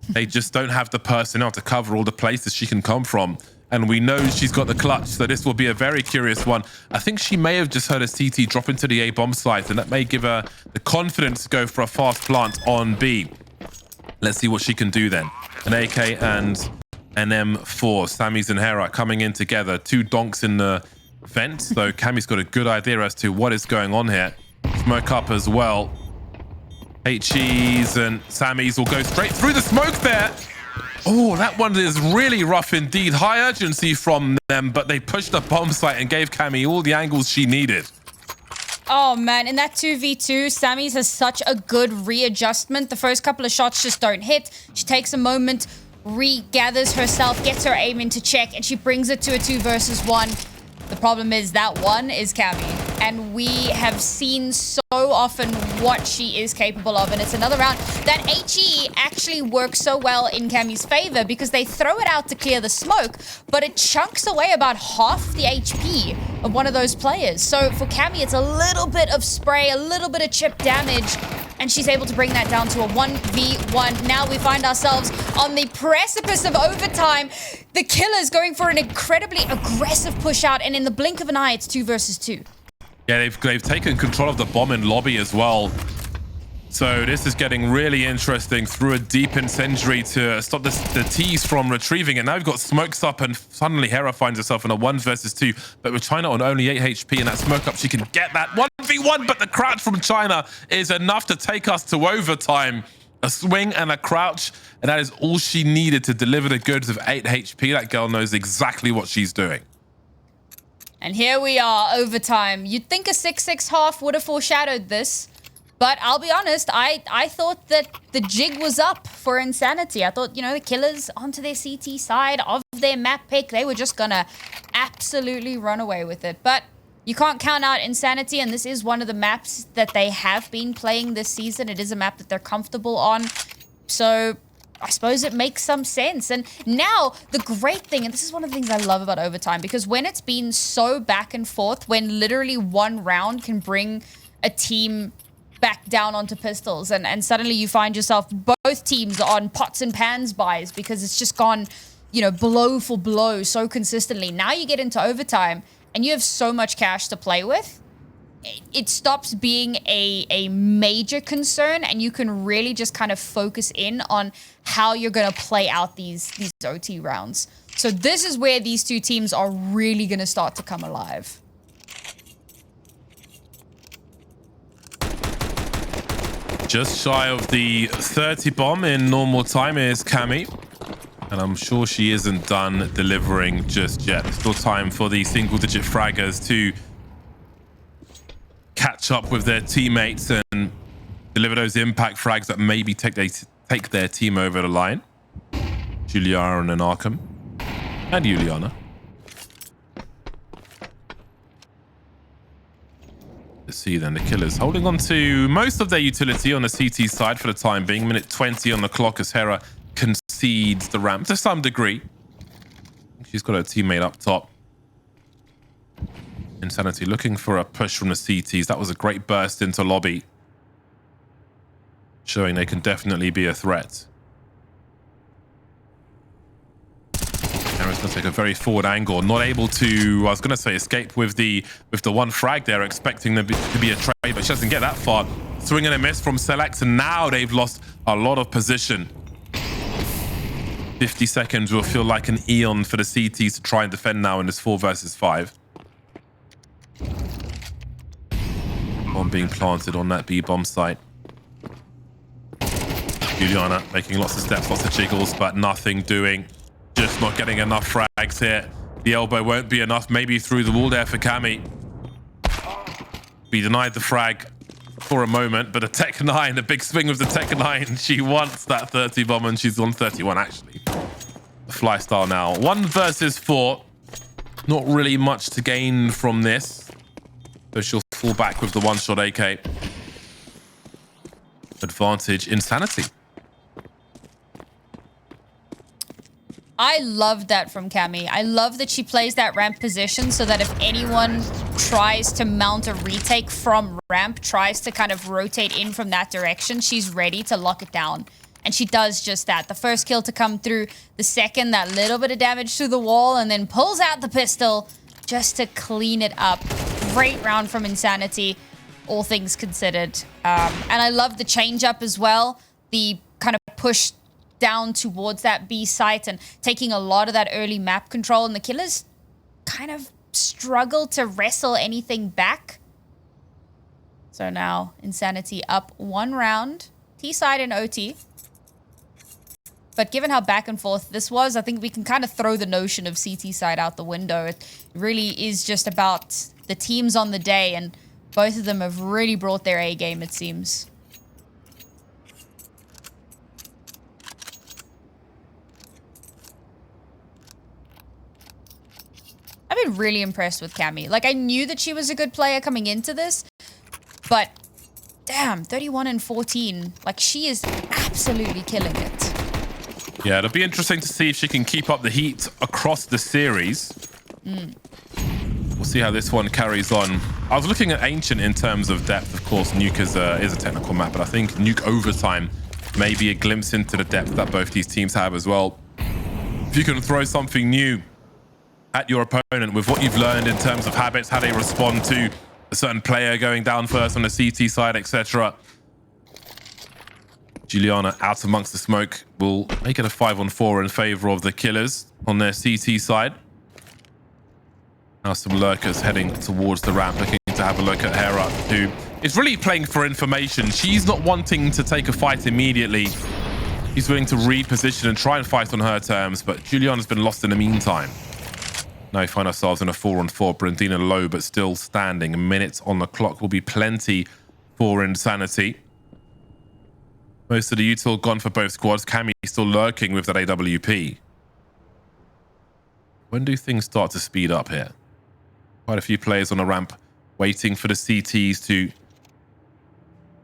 They just don't have the personnel to cover all the places she can come from. And we know she's got the clutch, so this will be a very curious one. I think she may have just heard a CT drop into the A bomb site, and that may give her the confidence to go for a fast plant on B. Let's see what she can do then. An AK and an M4. Sammy's and Hera coming in together. 2 donks in the vent, so Kami's got a good idea as to what is going on here. Smoke up as well. HEs and Sammy's will go straight through the smoke there. Oh, that one is really rough indeed. High urgency from them, but they pushed the bomb site and gave Kami all the angles she needed. Oh man, in that 2v2, Sammy's has such a good readjustment. The first couple of shots just don't hit. She takes a moment, regathers herself, gets her aim into check, and she brings it to a 2 versus 1. The problem is that one is Kami, and we have seen so often what she is capable of, and it's another round. That HE actually works so well in Kami's favor because they throw it out to clear the smoke, but it chunks away about half the HP of one of those players. So for Kami, it's a little bit of spray, a little bit of chip damage, and she's able to bring that down to a 1v1. Now we find ourselves on the precipice of overtime. The Killers going for an incredibly aggressive push out, and in the blink of an eye, it's 2 versus 2. Yeah, they've taken control of the bomb in lobby as well. So this is getting really interesting. Through a deep incendiary to stop the T's from retrieving it. Now we've got smokes up, and suddenly Hera finds herself in a 1 versus 2. But with China on only 8 HP and that smoke up, she can get that 1v1. But the crouch from China is enough to take us to overtime. A swing and a crouch, and that is all she needed to deliver the goods of 8 HP. That girl knows exactly what she's doing. And here we are, overtime. You'd think a 6-6 half would have foreshadowed this. But I'll be honest, I thought that the jig was up for inSanitY. I thought, you know, the Killers onto their CT side of their map pick, they were just gonna absolutely run away with it. But you can't count out inSanitY, and this is one of the maps that they have been playing this season. It is a map that they're comfortable on. So I suppose it makes some sense. And now the great thing, and this is one of the things I love about overtime, because when it's been so back and forth, when literally 1 round can bring a team back down onto pistols, and suddenly you find yourself both teams on pots and pans buys because it's just gone you know, blow for blow so consistently. Now you get into overtime and you have so much cash to play with. It stops being a major concern, and you can really just kind of focus in on how you're going to play out these OT rounds. So this is where these two teams are really going to start to come alive. Just shy of the 30 bomb in normal time is Cammy. And I'm sure she isn't done delivering just yet. Still time for the single-digit fraggers to catch up with their teammates and deliver those impact frags that maybe take their team over the line. Juliana and Arkham. And Juliana. Let's see then, the Killers holding on to most of their utility on the CT side for the time being. Minute 20 on the clock as Hera concedes the ramp to some degree. She's got her teammate up top. inSanitY looking for a push from the CTs. That was a great burst into lobby, showing they can definitely be a threat. Hera's going to take a very forward angle, not able to, I was going to say, escape with the one frag there, expecting there to be a trade, but she doesn't get that far. Swing and a miss from Select, and now they've lost a lot of position. 50 seconds will feel like an eon for the CTs to try and defend now in this 4 versus 5. Bomb being planted on that B-bomb site. Juliana making lots of steps, lots of jiggles, but nothing doing. Just not getting enough frags here. The elbow won't be enough, maybe through the wall there for Cammy. Be denied the frag for a moment, but a Tech 9, the big swing with the Tech 9. She wants that 30 bomb, and she's on 31 actually. The fly style now. 1 versus 4. Not really much to gain from this. So she'll fall back with the one-shot AK. Advantage inSanitY. I love that from Cammy. I love that she plays that ramp position so that if anyone tries to mount a retake from ramp, tries to kind of rotate in from that direction, she's ready to lock it down. And she does just that. The first kill to come through, the second, that little bit of damage to the wall, and then pulls out the pistol just to clean it up. Great round from inSanitY, all things considered. And I love the change up as well. The kind of push down towards that B site and taking a lot of that early map control, and the Killers kind of struggle to wrestle anything back. So now inSanitY up 1 round, T side and OT. But given how back and forth this was, I think we can kind of throw the notion of CT side out the window. It really is just about the teams on the day, and both of them have really brought their A game, it seems. I've been really impressed with Cammy. Like, I knew that she was a good player coming into this, but damn, 31 and 14. Like, she is absolutely killing it. Yeah, it'll be interesting to see if she can keep up the heat across the series. We'll see how this one carries on. I was looking at Ancient in terms of depth. Of course, Nuke is a technical map, but I think Nuke Overtime may be a glimpse into the depth that both these teams have as well. If you can throw something new at your opponent with what you've learned in terms of habits, how they respond to a certain player going down first on the CT side, etc. Juliana out amongst the smoke will make it a 5-on-4 in favor of the Killers on their CT side. Now some lurkers heading towards the ramp, looking to have a look at Hera, who is really playing for information. She's not wanting to take a fight immediately. She's willing to reposition and try and fight on her terms, but Juliana's been lost in the meantime. Now we find ourselves in a 4-on-4. Brandina low, but still standing. A minute on the clock will be plenty for inSanitY. Most of the util gone for both squads. Cammy still lurking with that AWP. When do things start to speed up here? Quite a few players on the ramp waiting for the CTs to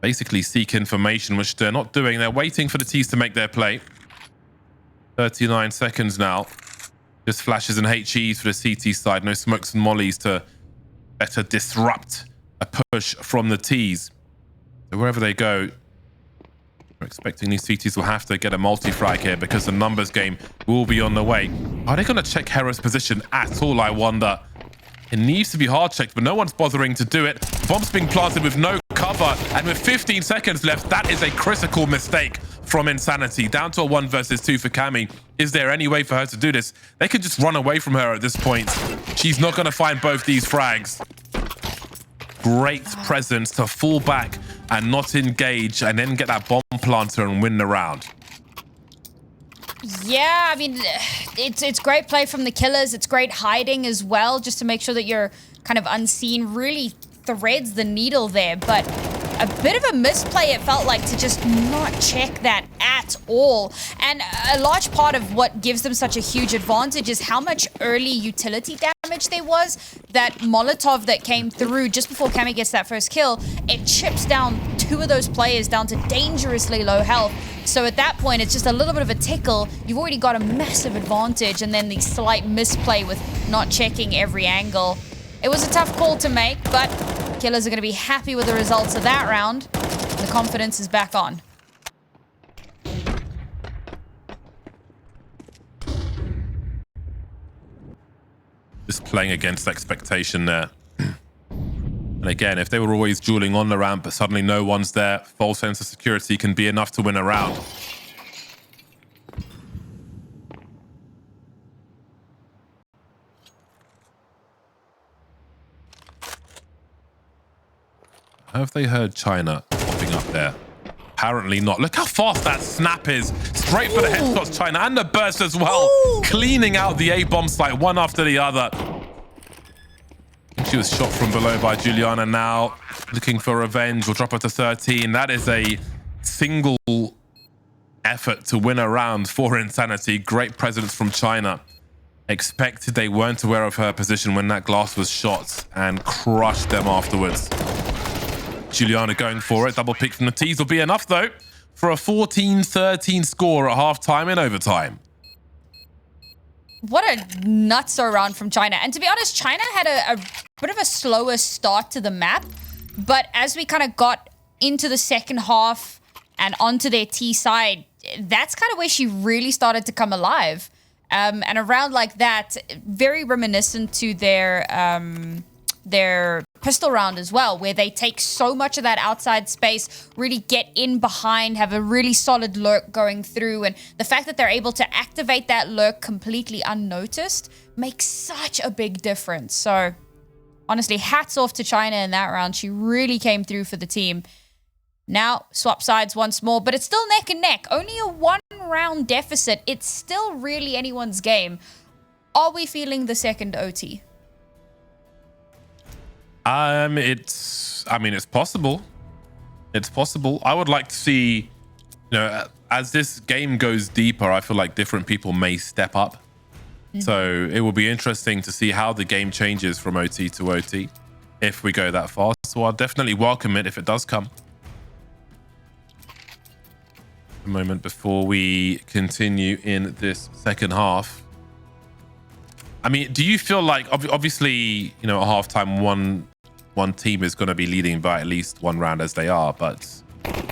basically seek information, which they're not doing. They're waiting for the Ts to make their play. 39 seconds now. Just flashes and HEs for the CT side. No smokes and mollies to better disrupt a push from the Ts. So wherever they go, We're expecting these CTs will have to get a multi-frag here because the numbers game will be on the way. Are they going to check Hera's position at all, I wonder? It needs to be hard checked, but no one's bothering to do it. Bomb's being planted with no cover, and with 15 seconds left, that is a critical mistake from inSanitY. Down to a 1 versus 2 for Cammy. Is there any way for her to do this? They could just run away from her at this point. She's not going to find both these frags. Great presence to fall back and not engage, and then get that bomb planter and win the round. Yeah, I mean, it's great play from the killers. It's great hiding as well, just to make sure that you're kind of unseen. Really threads the needle there, but a bit of a misplay, it felt like, to just not check that at all. And a large part of what gives them such a huge advantage is how much early utility damage there was. That Molotov that came through just before Cammy gets that first kill, it chips down 2 of those players down to dangerously low health. So at that point, it's just a little bit of a tickle. You've already got a massive advantage, and then the slight misplay with not checking every angle. It was a tough call to make, but killers are going to be happy with the results of that round. The confidence is back on. Just playing against expectation there. And again, if they were always dueling on the ramp, but suddenly no one's there, false sense of security can be enough to win a round. Have they heard China popping up there? Apparently not. Look how fast that snap is. Straight for the headshots, China, and the burst as well. Cleaning out the A-bomb site, one after the other. She was shot from below by Juliana now. Looking for revenge. We'll drop her to 13. That is a single effort to win a round for inSanitY. Great presence from China. Expected they weren't aware of her position when that glass was shot, and crushed them afterwards. Juliana going for it. Double pick from the T's will be enough, though, for a 14-13 score at halftime in overtime. What a nutso round from China. And to be honest, China had a bit of a slower start to the map. But as we kind of got into the second half and onto their T side, that's kind of where she really started to come alive. And a round like that, very reminiscent to their pistol round as well, where they take so much of that outside space, really get in behind, have a really solid lurk going through, and the fact that they're able to activate that lurk completely unnoticed makes such a big difference. So honestly, hats off to China in that round. She really came through for the team. Now swap sides once more, but it's still neck and neck. Only a 1-round deficit. It's still really anyone's game. Are we feeling the second OT? It's possible. It's possible. I would like to see, as this game goes deeper, I feel like different people may step up. So it will be interesting to see how the game changes from OT to OT if we go that far. So I'll definitely welcome it if it does come. A moment before we continue in this second half. I mean, do you feel like, obviously, at halftime, one team is going to be leading by at least one round as they are, but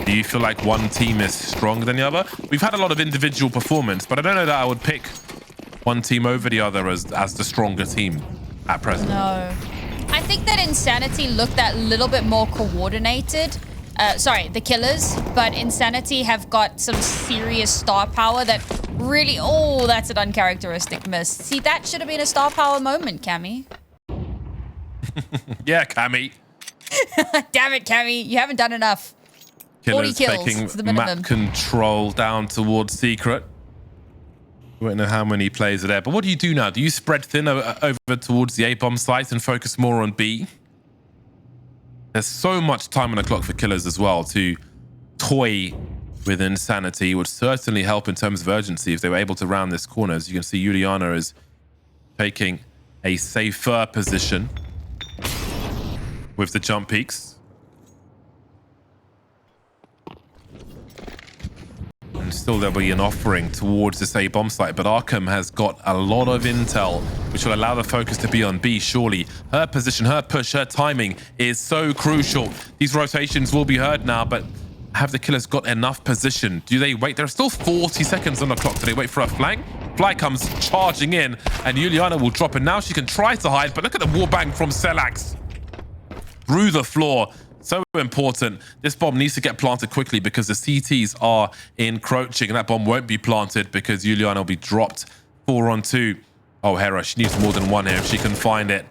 do you feel like one team is stronger than the other? We've had a lot of individual performance, but I don't know that I would pick one team over the other as the stronger team at present. No. I think that inSanitY looked that little bit more coordinated. Sorry, the killers, but inSanitY have got some serious star power that really... Oh, that's an uncharacteristic miss. See, that should have been a star power moment, Cammy. Yeah, Cammy. Damn it, Cammy. You haven't done enough. Killers 40 kills taking is the minimum. map control down towards Secret. We don't know how many players are there, but what do you do now? Do you spread thin over towards the A-bomb site and focus more on B? There's so much time on the clock for killers as well to toy with inSanitY. Would certainly help in terms of urgency if they were able to round this corner. As you can see, Juliana is taking a safer position with the jump peaks. And still there'll be an offering towards this A-bomb site, but Arkham has got a lot of intel, which will allow the focus to be on B, surely. Her position, her push, her timing is so crucial. These rotations will be heard now, but Have the killers got enough position? Do they wait? There's still 40 seconds on the clock. Do they wait for a flank? Fly comes charging in, and Juliana will drop, and now she can try to hide, but look at the warbang from Selax. Through the floor. So important. This bomb needs to get planted quickly because the CTs are encroaching, and that bomb won't be planted because Juliana will be dropped 4-on-2. Oh, Hera, she needs more than one here if she can find it.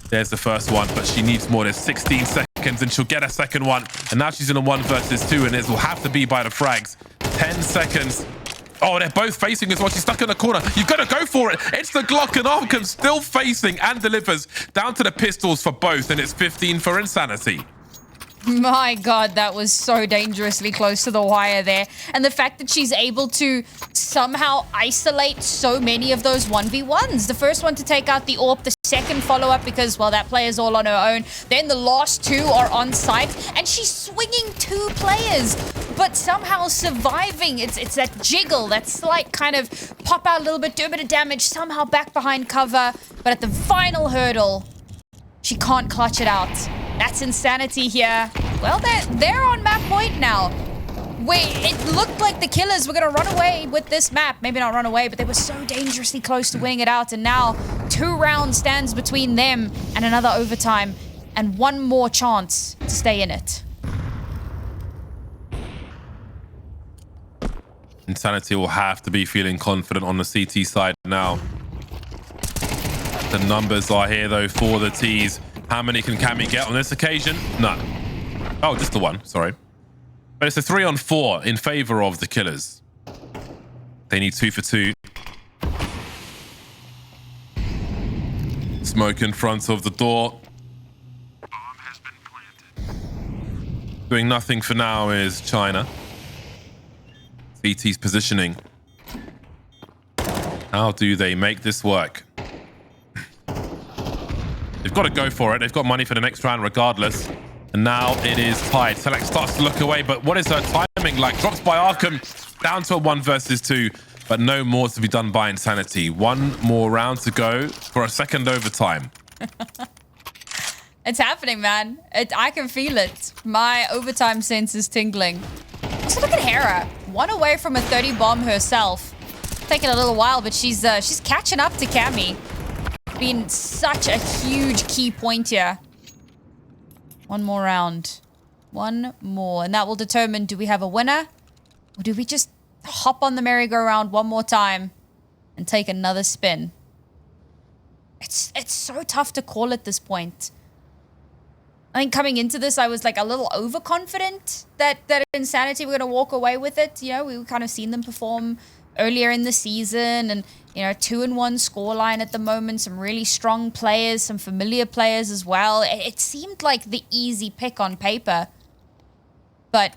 There's the first one, but she needs more. There's 16 seconds, and she'll get a second one. And now she's in a 1 versus 2, and it will have to be by the frags. 10 seconds. Oh, they're both facing as well. She's stuck in the corner. You've got to go for it. It's the Glock, and Arkham still facing and delivers down to the pistols for both, and it's 15 for inSanitY. My God, that was so dangerously close to the wire there. And the fact that she's able to somehow isolate so many of those 1v1s. The first one to take out the AWP, the second follow-up because, well, that player's all on her own. Then the last two are on site, and she's swinging 2 players, but somehow surviving. It's that jiggle, that slight kind of pop out a little bit, do a bit of damage, somehow back behind cover. But at the final hurdle, she can't clutch it out. That's inSanitY here. Well, they're on map point now. Wait, it looked like the killers were going to run away with this map. Maybe not run away, but they were so dangerously close to winning it out. And now 2 rounds stands between them and another overtime and 1 more chance to stay in it. inSanitY will have to be feeling confident on the CT side now. The numbers are here, though, for the T's. How many can Cammy get on this occasion? None. Oh, just the 1. Sorry. But it's a 3-on-4 in favor of the killers. They need 2 for 2. Smoke in front of the door. Bomb has been planted. Doing nothing for now is China. CT's positioning. How do they make this work? They've got to go for it. They've got money for the next round regardless. And now it is tied. Select starts to look away, but what is her timing like? Drops by Arkham, down to a 1 versus 2, but no more to be done by inSanitY. 1 more round to go for a second overtime. It's happening, man. I can feel it. My overtime sense is tingling. Also, look at Hera. 1 away from a 30 bomb herself. Taking a little while, but she's catching up to Cammy. Been such a huge key point here. 1 more round. 1 more. And that will determine, do we have a winner? Or do we just hop on the merry-go-round 1 more time and take another spin? It's so tough to call at this point. I think coming into this, I was like a little overconfident that inSanitY were going to walk away with it. You know, we kind of seen them perform earlier in the season, and you know, 2-1 scoreline at the moment, some really strong players, some familiar players as well. It seemed like the easy pick on paper, but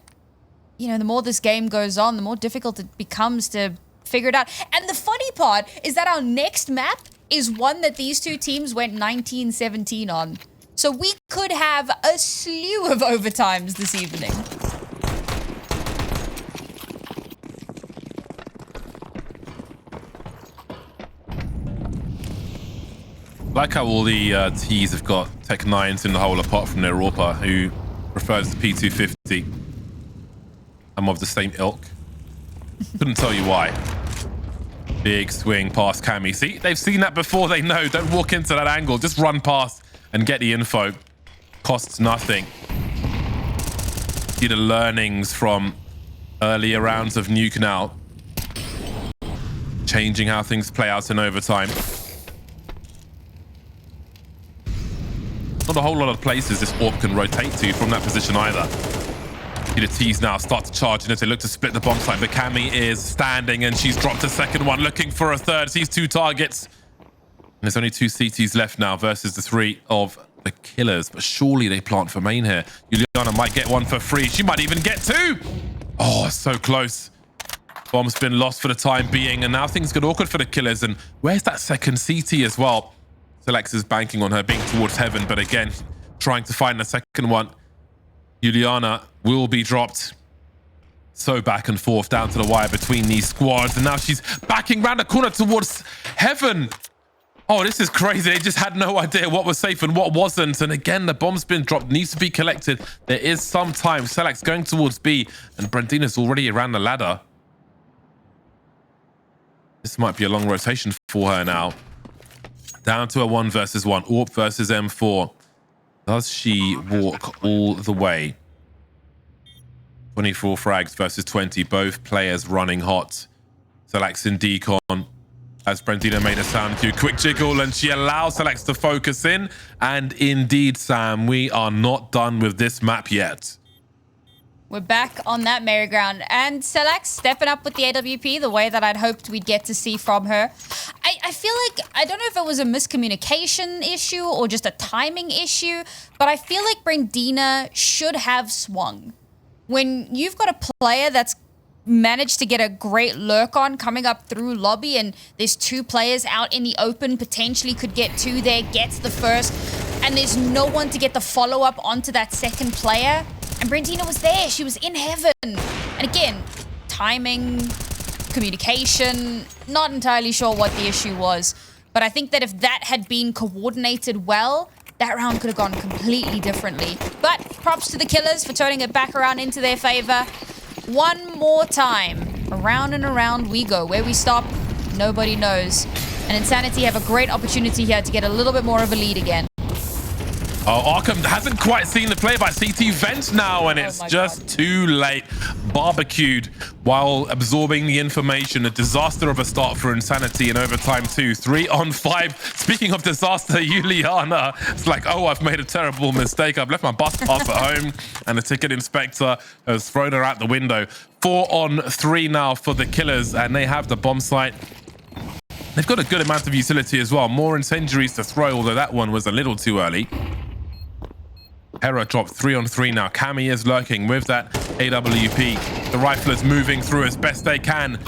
you know, the more this game goes on, the more difficult it becomes to figure it out. And the funny part is that our next map is one that these 2 teams went 19-17 on, so we could have a slew of overtimes this evening. Like how all the T's have got Tech 9s in the hole apart from their Orpa, who prefers the P250. I'm of the same ilk. Couldn't tell you why. Big swing past Cammy. See, they've seen that before. They know. Don't walk into that angle. Just run past and get the info. Costs nothing. See the learnings from earlier rounds of Nuke now. Changing how things play out in overtime. Not a whole lot of places this AWP can rotate to from that position either. See the T's now start to charge, and as they look to split the bomb site, but Cammy is standing, and she's dropped a second one, looking for a third. Sees 2 targets. And there's only 2 CTs left now versus the 3 of the killers. But surely they plant for main here. Juliana might get 1 for free. She might even get 2. Oh, so close. Bomb's been lost for the time being, and now things get awkward for the killers. And where's that second CT as well? Selex is banking on her being towards heaven, but again, trying to find the second one. Juliana will be dropped. So back and forth down to the wire between these squads, and now she's backing round the corner towards heaven. Oh, this is crazy. They just had no idea what was safe and what wasn't. And again, the bomb's been dropped, needs to be collected. There is some time. Selak's going towards B, and Brandina's already around the ladder. This might be a long rotation for her now. Down to a 1 versus 1. AWP versus M4. Does she walk all the way? 24 frags versus 20. Both players running hot. Selak's in decon. As Brandina made a sound cue, quick jiggle, and she allows Selaks to focus in. And indeed, Sam, we are not done with this map yet. We're back on that merry-go-round, and Selaks stepping up with the AWP the way that I'd hoped we'd get to see from her. I feel like, I don't know if it was a miscommunication issue or just a timing issue, but I feel like Brandina should have swung. When you've got a player that's managed to get a great lurk on coming up through lobby, and there's 2 players out in the open, potentially could get 2 there, gets the first, and there's no one to get the follow-up onto that second player. And Brandina was there. She was in heaven. And again, timing, communication, not entirely sure what the issue was. But I think that if that had been coordinated well, that round could have gone completely differently. But props to the killers for turning it back around into their favor. One more time. Around and around we go. Where we stop, nobody knows. And inSanitY have a great opportunity here to get a little bit more of a lead again. Oh, Arkham hasn't quite seen the play by CT Vent now, and it's just too late. Barbecued while absorbing the information. A disaster of a start for inSanitY in overtime 2. 3 on 5. Speaking of disaster, Juliana, it's like, oh, I've made a terrible mistake. I've left my bus pass at home, and the ticket inspector has thrown her out the window. 4 on 3 now for the killers, and they have the bomb site. They've got a good amount of utility as well. More incendiaries to throw, although that one was a little too early. Hera dropped 3 on 3 now. Cammy is lurking with that AWP. The riflers moving through as best they can.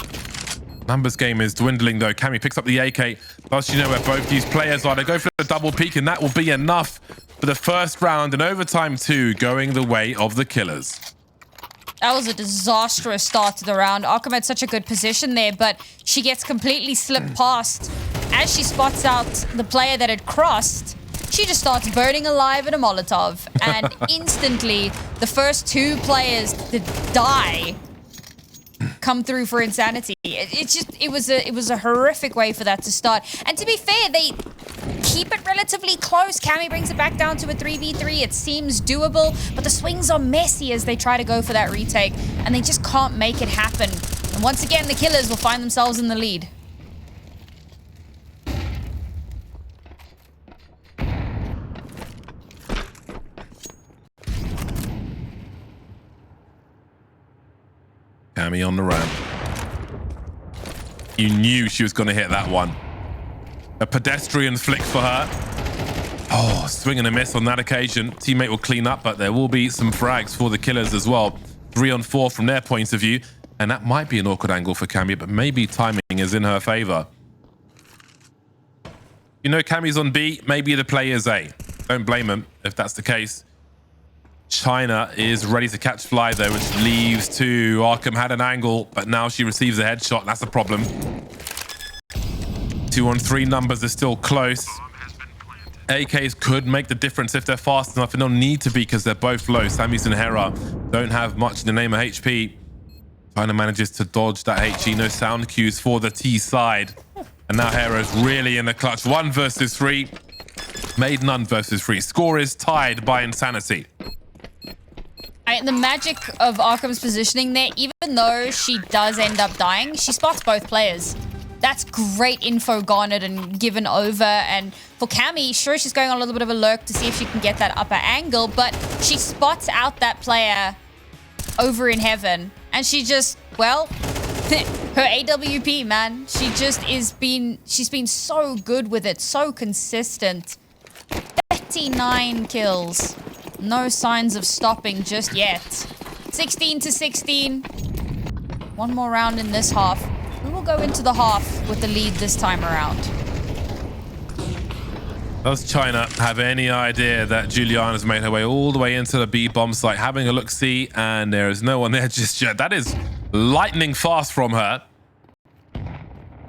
Numbers game is dwindling though. Cammy picks up the AK. Does she know where both these players are? They go for the double peek, and that will be enough for the first round. And overtime 2 going the way of the killers. That was a disastrous start to the round. Arkham had such a good position there, but she gets completely slipped past. As she spots out the player that had crossed, she just starts burning alive in a Molotov. And instantly, the first 2 players to die come through for inSanitY. It was a horrific way for that to start. And to be fair, they keep it relatively close. Cammy brings it back down to a 3v3. It seems doable, but the swings are messy as they try to go for that retake, and they just can't make it happen. And once again, the killers will find themselves in the lead. Cammy on the ramp. You knew she was going to hit that one. A pedestrian flick for her. Oh, swing and a miss on that occasion. Teammate will clean up, but there will be some frags for the killers as well. 3 on 4 from their point of view. And that might be an awkward angle for Cammy, but maybe timing is in her favor. You know, Cammy's on B, maybe the play is A. Don't blame him if that's the case. China is ready to catch fly though, which leaves to Arkham had an angle, but now she receives a headshot. That's a problem. 2 on 3 numbers are still close. AKs could make the difference if they're fast enough, and they'll need to be because they're both low. Sammy's and Hera don't have much in the name of HP. China manages to dodge that HE. No sound cues for the T side. And now Hera's really in the clutch. 1 versus 3. Made none versus 3. Score is tied by inSanitY. The magic of Arkham's positioning there, even though she does end up dying, she spots both players. That's great info garnered and given over. And for Cammy, sure, she's going on a little bit of a lurk to see if she can get that upper angle, but she spots out that player over in heaven. And she just, well, her AWP, man, she's been so good with it, so consistent. 39 kills. No signs of stopping just yet. 16 to 16. One more round in this half. We will go into the half with the lead this time around. Does China have any idea that Juliana's made her way all the way into the B bomb site, having a look-see, and there is no one there just yet? That is lightning fast from her.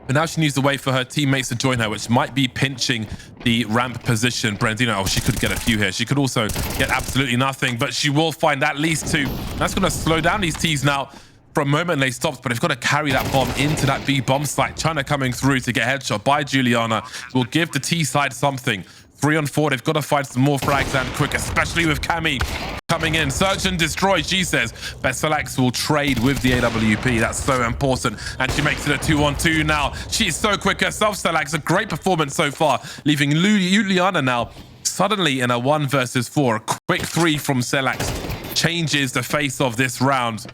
But now she needs to wait for her teammates to join her, which might be pinching the ramp position. Brandina, oh, she could get a few here. She could also get absolutely nothing, but she will find at least 2. That's going to slow down these T's now. For a moment, they stopped, but they've got to carry that bomb into that B bomb site. China coming through to get headshot by Juliana will give the T side something. 3 on 4, they've got to find some more frags and quick, especially with Cammy coming in. Search and destroy, she says. But Selex will trade with the AWP. That's so important. And she makes it a 2-on-2 now. She's so quick herself, Selex. A great performance so far, leaving Juliana now suddenly in a 1 versus 4. A quick 3 from Selex changes the face of this round.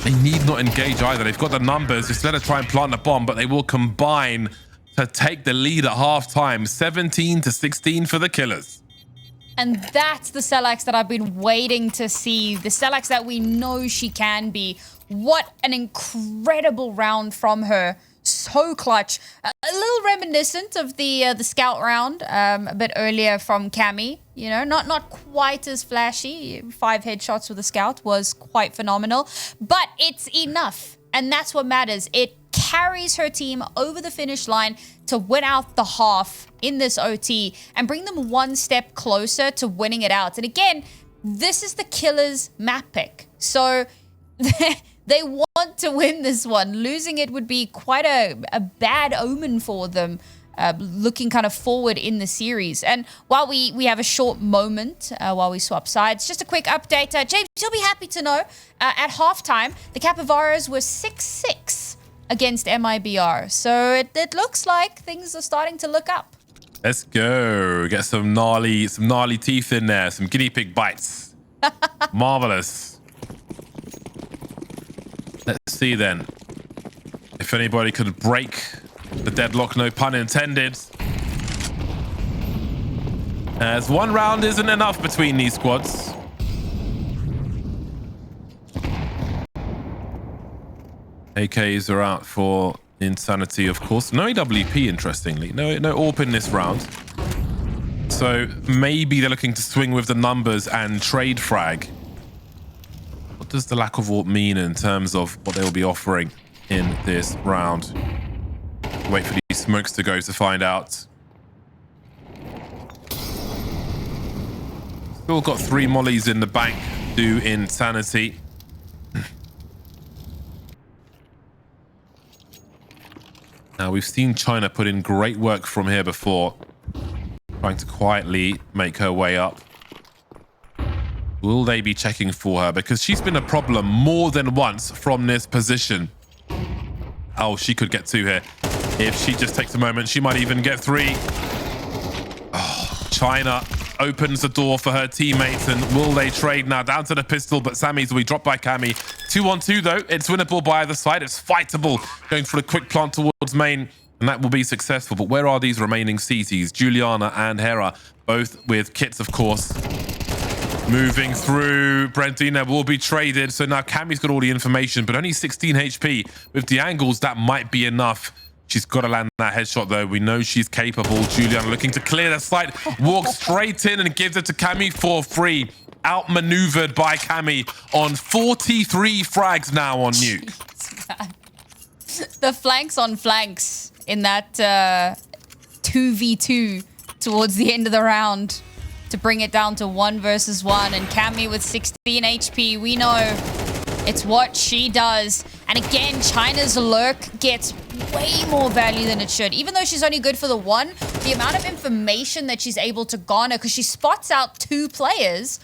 They need not engage either. They've got the numbers. Just let her try and plant the bomb, but they will combine to take the lead at halftime. 17-16 for the Killers. And that's the Selex that I've been waiting to see. The Selex that we know she can be. What an incredible round from her. So clutch. A little reminiscent of the scout round a bit earlier from Cammy. You know, not quite as flashy. 5 headshots with a scout was quite phenomenal. But it's enough. And that's what matters. It carries her team over the finish line to win out the half in this OT and bring them 1 step closer to winning it out. And again, this is the Killers map pick. So they want to win this one. Losing it would be quite a bad omen for them, looking kind of forward in the series. And while we have a short moment while we swap sides, just a quick update. James, you'll be happy to know at halftime, the Capyvaras were 6-6 against MIBR. So it looks like things are starting to look up. Let's go. Get some gnarly teeth in there. Some guinea pig bites. Marvelous. Let's see then if anybody could break the deadlock, no pun intended. As 1 round isn't enough between these squads. AKs are out for inSanitY, of course. No AWP, interestingly. No AWP in this round. So maybe they're looking to swing with the numbers and trade frag. What does the lack of AWP mean in terms of what they'll be offering in this round? Wait for these smokes to go to find out. Still got 3 mollies in the bank, do inSanitY. Now, we've seen China put in great work from here before, trying to quietly make her way up. Will they be checking for her? Because she's been a problem more than once from this position. Oh, she could get 2 here. If she just takes a moment, she might even get 3. Oh, China opens the door for her teammates, and will they trade now? Down to the pistol, but Sammy's will be dropped by Cammy. 2-on-2 though. It's winnable by either side. It's fightable. Going for a quick plant towards main, and that will be successful. But where are these remaining CTs? Juliana and Hera, both with kits, of course. Moving through. Brandina will be traded. So now Cammy's got all the information, but only 16 HP. With the angles, that might be enough. She's got to land that headshot, though. We know she's capable. Juliana looking to clear the site. Walks straight in and gives it to Cammy for free. Outmaneuvered by Cammy on 43 frags now on Nuke. The flanks on flanks in that 2v2 towards the end of the round to bring it down to 1 versus 1. And Cammy with 16 HP, we know it's what she does. And again, China's lurk gets way more value than it should. Even though she's only good for the 1, the amount of information that she's able to garner, because she spots out 2 players.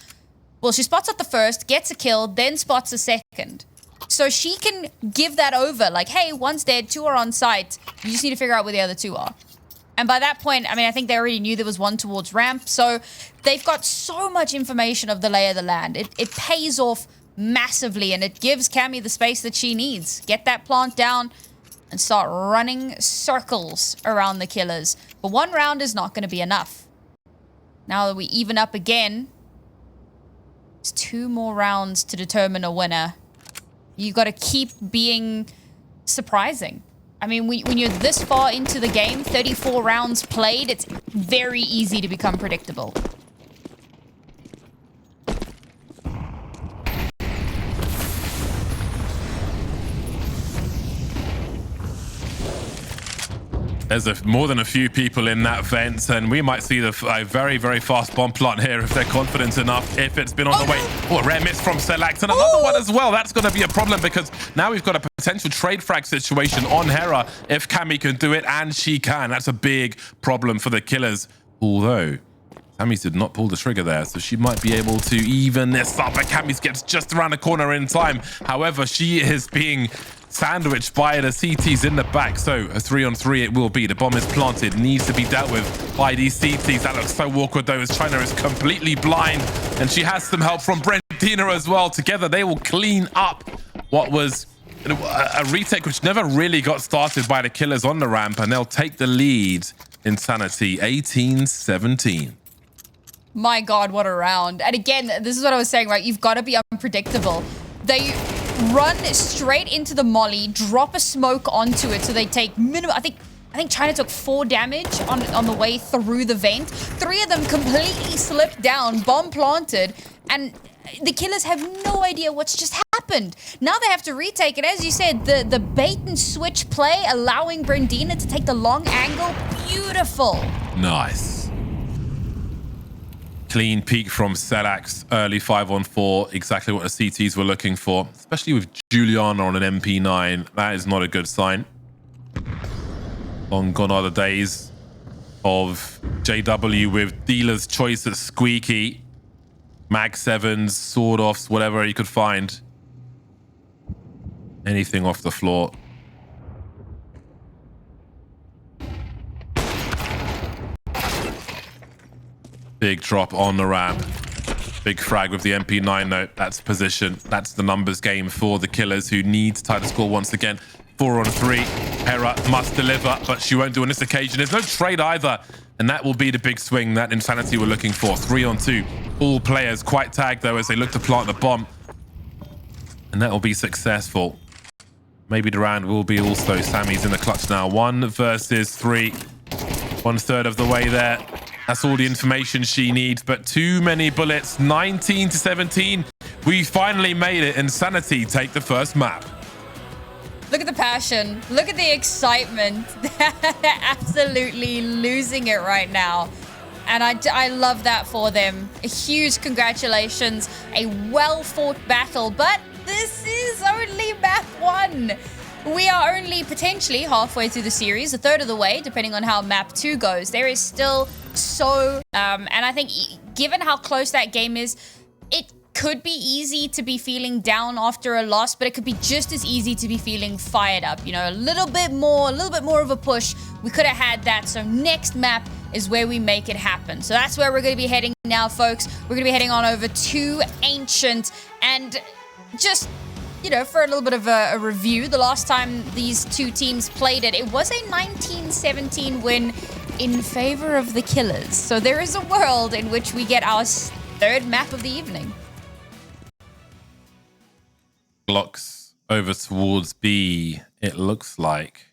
Well, she spots out the first, gets a kill, then spots a second. So she can give that over. Like, hey, 1's dead, 2 are on site. You just need to figure out where the other 2 are. And by that point, I mean, I think they already knew there was 1 towards ramp. So they've got so much information of the lay of the land. It pays off massively, and it gives Cammy the space that she needs. Get that plant down and start running circles around the Killers. But 1 round is not going to be enough. Now that we even up again, it's 2 more rounds to determine a winner. You got to keep being surprising. I mean, when you're this far into the game, 34 rounds played, it's very easy to become predictable. There's more than a few people in that vent, and we might see a very, very fast bomb plant here if they're confident enough. If it's been on the way. Oh, a rare miss from Selax, and another one as well. That's going to be a problem because now we've got a potential trade frag situation on Hera. If Cammy can do it, and she can, that's a big problem for the killers. Although Cammy did not pull the trigger there, so she might be able to even this up. But Cammy gets just around the corner in time. However, she is being sandwiched by the CTs in the back. So a 3-on-3 it will be. The bomb is planted, needs to be dealt with by these CTs. That looks so awkward though, as China is completely blind, and she has some help from Brentina as well. Together they will clean up what was a retake which never really got started by the killers on the ramp, and they'll take the lead. inSanitY 18-17. My God, what a round. And again, this is what I was saying, right? You've got to be unpredictable. They run straight into the molly, drop a smoke onto it, so they take minimum. I think China took 4 damage on the way through the vent. 3 of them completely slipped down, bomb planted, and the killers have no idea what's just happened. Now they have to retake it. As you said, the bait and switch play, allowing Brendina to take the long angle. Beautiful. Nice. Clean peek from Selax, early 5-on-4, exactly what the CTs were looking for, especially with Juliana on an MP9. That is not a good sign. Long gone are the days of JW with dealer's choice at Squeaky, Mag 7s, sword offs, whatever he could find. Anything off the floor. Big drop on the ramp. Big frag with the MP9 though. That's position. That's the numbers game for the killers, who need to tie the score once again. 4-on-3. Hera must deliver, but she won't do on this occasion. There's no trade either, and that will be the big swing that inSanitY were looking for. 3-on-2. All players quite tagged though as they look to plant the bomb, and that will be successful. Maybe the round will be also. Sammy's in the clutch now. 1 versus 3. 1/3 of the way there. That's all the information she needs, but too many bullets. 19-17. We finally made it. inSanitY take the first map. Look at the passion. Look at the excitement. They're absolutely losing it right now. And I love that for them. A huge congratulations. A well-fought battle, but this is only map 1. We are only potentially halfway through the series, 1/3 of the way, depending on how map 2 goes. There is still so, and I think given how close that game is, it could be easy to be feeling down after a loss, but it could be just as easy to be feeling fired up. You know, a little bit more of a push. We could have had that. So next map is where we make it happen. So that's where we're going to be heading now, folks. We're going to be heading on over to Ancient, and just, you know, for a little bit of a review, the last time these two teams played it was a 19-17 win in favor of the killers. So there is a world in which we get our 3rd map of the evening. Blocks over towards B, it looks like.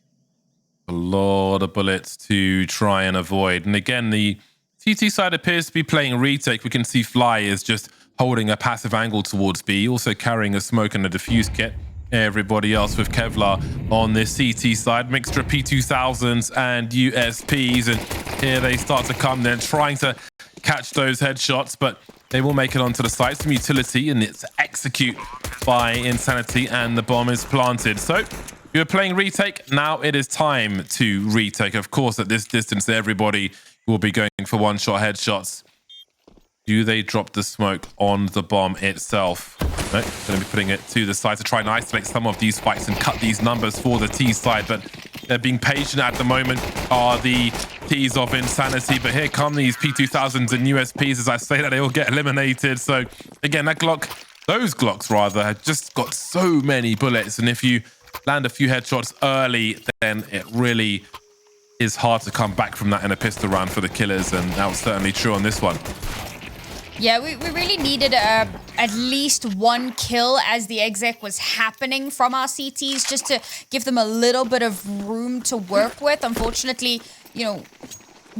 A lot of bullets to try and avoid. And again, the TT side appears to be playing retake. We can see Fly is just holding a passive angle towards B, also carrying a smoke and a diffuse kit. Everybody else with Kevlar on this CT side, mixture of P2000s and USPs, and here they start to come. They're trying to catch those headshots, but they will make it onto the site. Some utility, and it's execute by inSanitY, and the bomb is planted. So you're playing retake. Now it is time to retake. Of course, at this distance, everybody will be going for one-shot headshots. Do they drop the smoke on the bomb itself? No, going to be putting it to the side to try and isolate some of these fights and cut these numbers for the T side, but they're being patient at the moment, are the T's of inSanitY. But here come these P2000s and USPs. As I say that, they will get eliminated. So again, that Glock, those Glocks rather, had just got so many bullets, and if you land a few headshots early, then it really is hard to come back from that in a pistol round for the killers, and that was certainly true on this one. Yeah, we really needed at least 1 kill as the exec was happening from our CTs, just to give them a little bit of room to work with. Unfortunately, you know,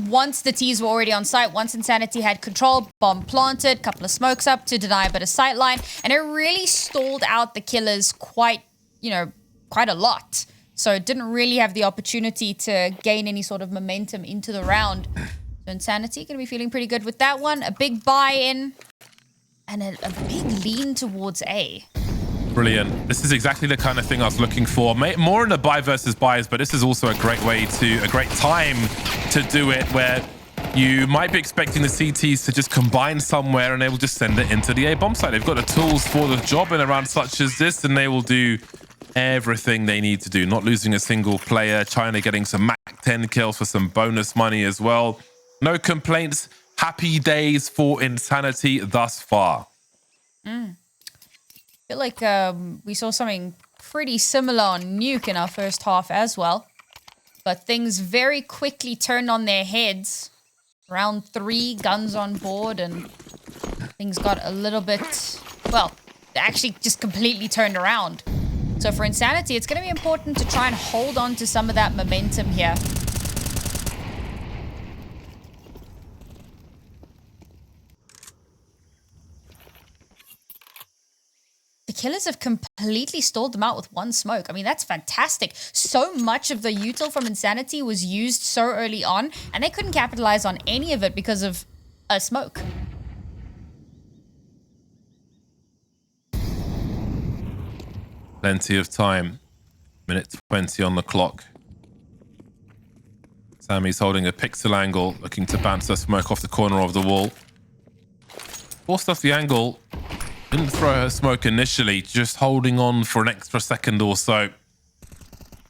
once the T's were already on site, once inSanitY had control, bomb planted, couple of smokes up to deny a bit of sightline, and it really stalled out the killers quite a lot. So didn't really have the opportunity to gain any sort of momentum into the round. So inSanitY going to be feeling pretty good with that one. A big buy-in and a big lean towards A. Brilliant. This is exactly the kind of thing I was looking for. More in the buy versus buys, but this is also a great time to do it, where you might be expecting the CTs to just combine somewhere and they will just send it into the A bomb site. They've got the tools for the job in a round such as this, and they will do everything they need to do. Not losing a single player. China getting some Mac 10 kills for some bonus money as well. No complaints. Happy days for inSanitY thus far. I feel like we saw something pretty similar on Nuke in our first half as well. But things very quickly turned on their heads. Round 3, guns on board, and things got a little bit, well, they actually just completely turned around. So for inSanitY, it's going to be important to try and hold on to some of that momentum here. The killers have completely stalled them out with one smoke. I mean, that's fantastic. So much of the util from inSanitY was used so early on, and they couldn't capitalize on any of it because of a smoke. Plenty of time. Minute 20 on the clock. Sammy's holding a pixel angle, looking to bounce the smoke off the corner of the wall. Forced off the angle. Didn't throw her smoke initially, just holding on for an extra second or so. You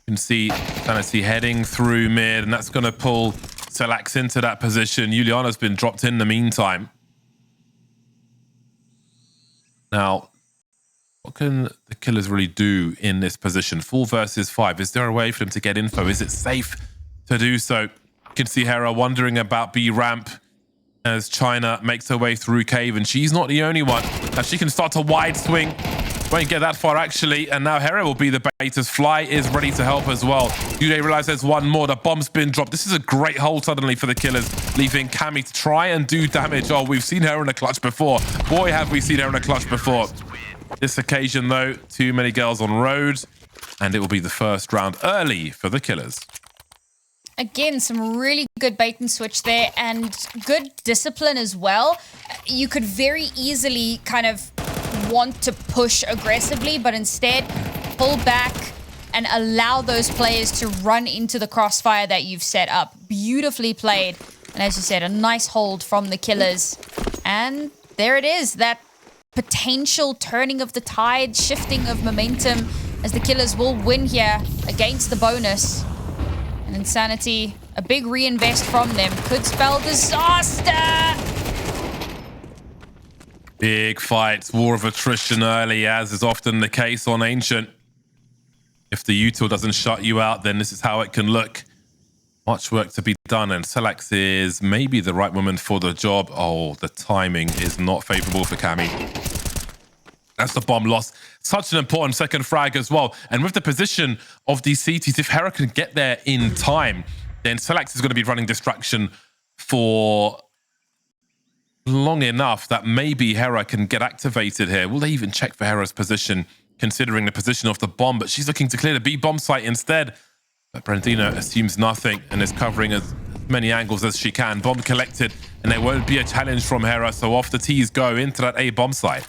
can see inSanitY heading through mid, and that's going to pull thekillaz into that position. Juliana's been dropped in the meantime. Now, what can the killers really do in this position? 4 versus 5. Is there a way for them to get info? Is it safe to do so? You can see Hera wondering about B ramp as China makes her way through cave, and she's not the only one. Now she can start to wide swing. Won't get that far actually, and now Hera will be the bait as Fly is ready to help as well. Do they realize there's one more? The bomb's been dropped. This is a great hold suddenly for the killers, leaving Cammy to try and do damage. Oh, we've seen her in a clutch before. Boy, have we seen her in a clutch before. This occasion though, too many girls on road, and it will be the first round early for the killers. Again, some really good bait and switch there, and good discipline as well. You could very easily kind of want to push aggressively, but instead pull back and allow those players to run into the crossfire that you've set up. Beautifully played. And as you said, a nice hold from the killers. And there it is, that potential turning of the tide, shifting of momentum, as the killers will win here against the bonus. And inSanitY, a big reinvest from them could spell disaster. Big fights, war of attrition early, as is often the case on Ancient. If the util doesn't shut you out, then this is how it can look. Much work to be done, and thekillaz is maybe the right woman for the job. Oh, the timing is not favorable for Cammy. That's the bomb loss. Such an important second frag as well. And with the position of these CTs, if Hera can get there in time, then thekillaz is going to be running distraction for long enough that maybe Hera can get activated here. Will they even check for Hera's position, considering the position of the bomb? But she's looking to clear the B bomb site instead. But Brandina assumes nothing and is covering as many angles as she can. Bomb collected, and there won't be a challenge from Hera, so off the T's go into that A bomb site.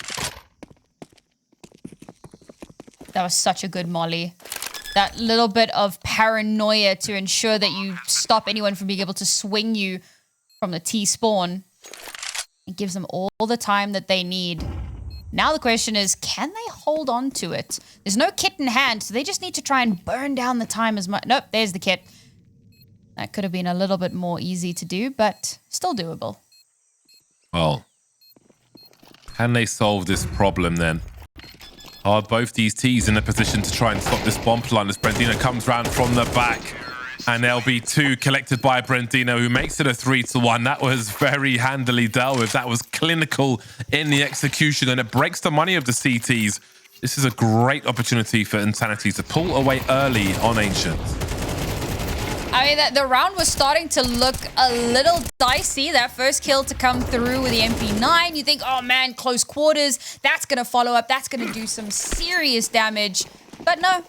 That was such a good molly. That little bit of paranoia to ensure that you stop anyone from being able to swing you from the T spawn. It gives them all the time that they need. Now the question is, can they hold on to it? There's no kit in hand, so they just need to try and burn down the time as much. Nope, there's the kit. That could have been a little bit more easy to do, but still doable. Well, can they solve this problem then? Are both these T's in a position to try and stop this bomb plant as Brandina comes round from the back? And there'll be 2 collected by Brandina, who makes it a 3-1. That was very handily dealt with. That was clinical in the execution, and it breaks the money of the CTs. This is a great opportunity for inSanitY to pull away early on Ancient. I mean, the round was starting to look a little dicey. That first kill to come through with the MP9. You think, oh man, close quarters. That's going to follow up. That's going to do some serious damage. But no,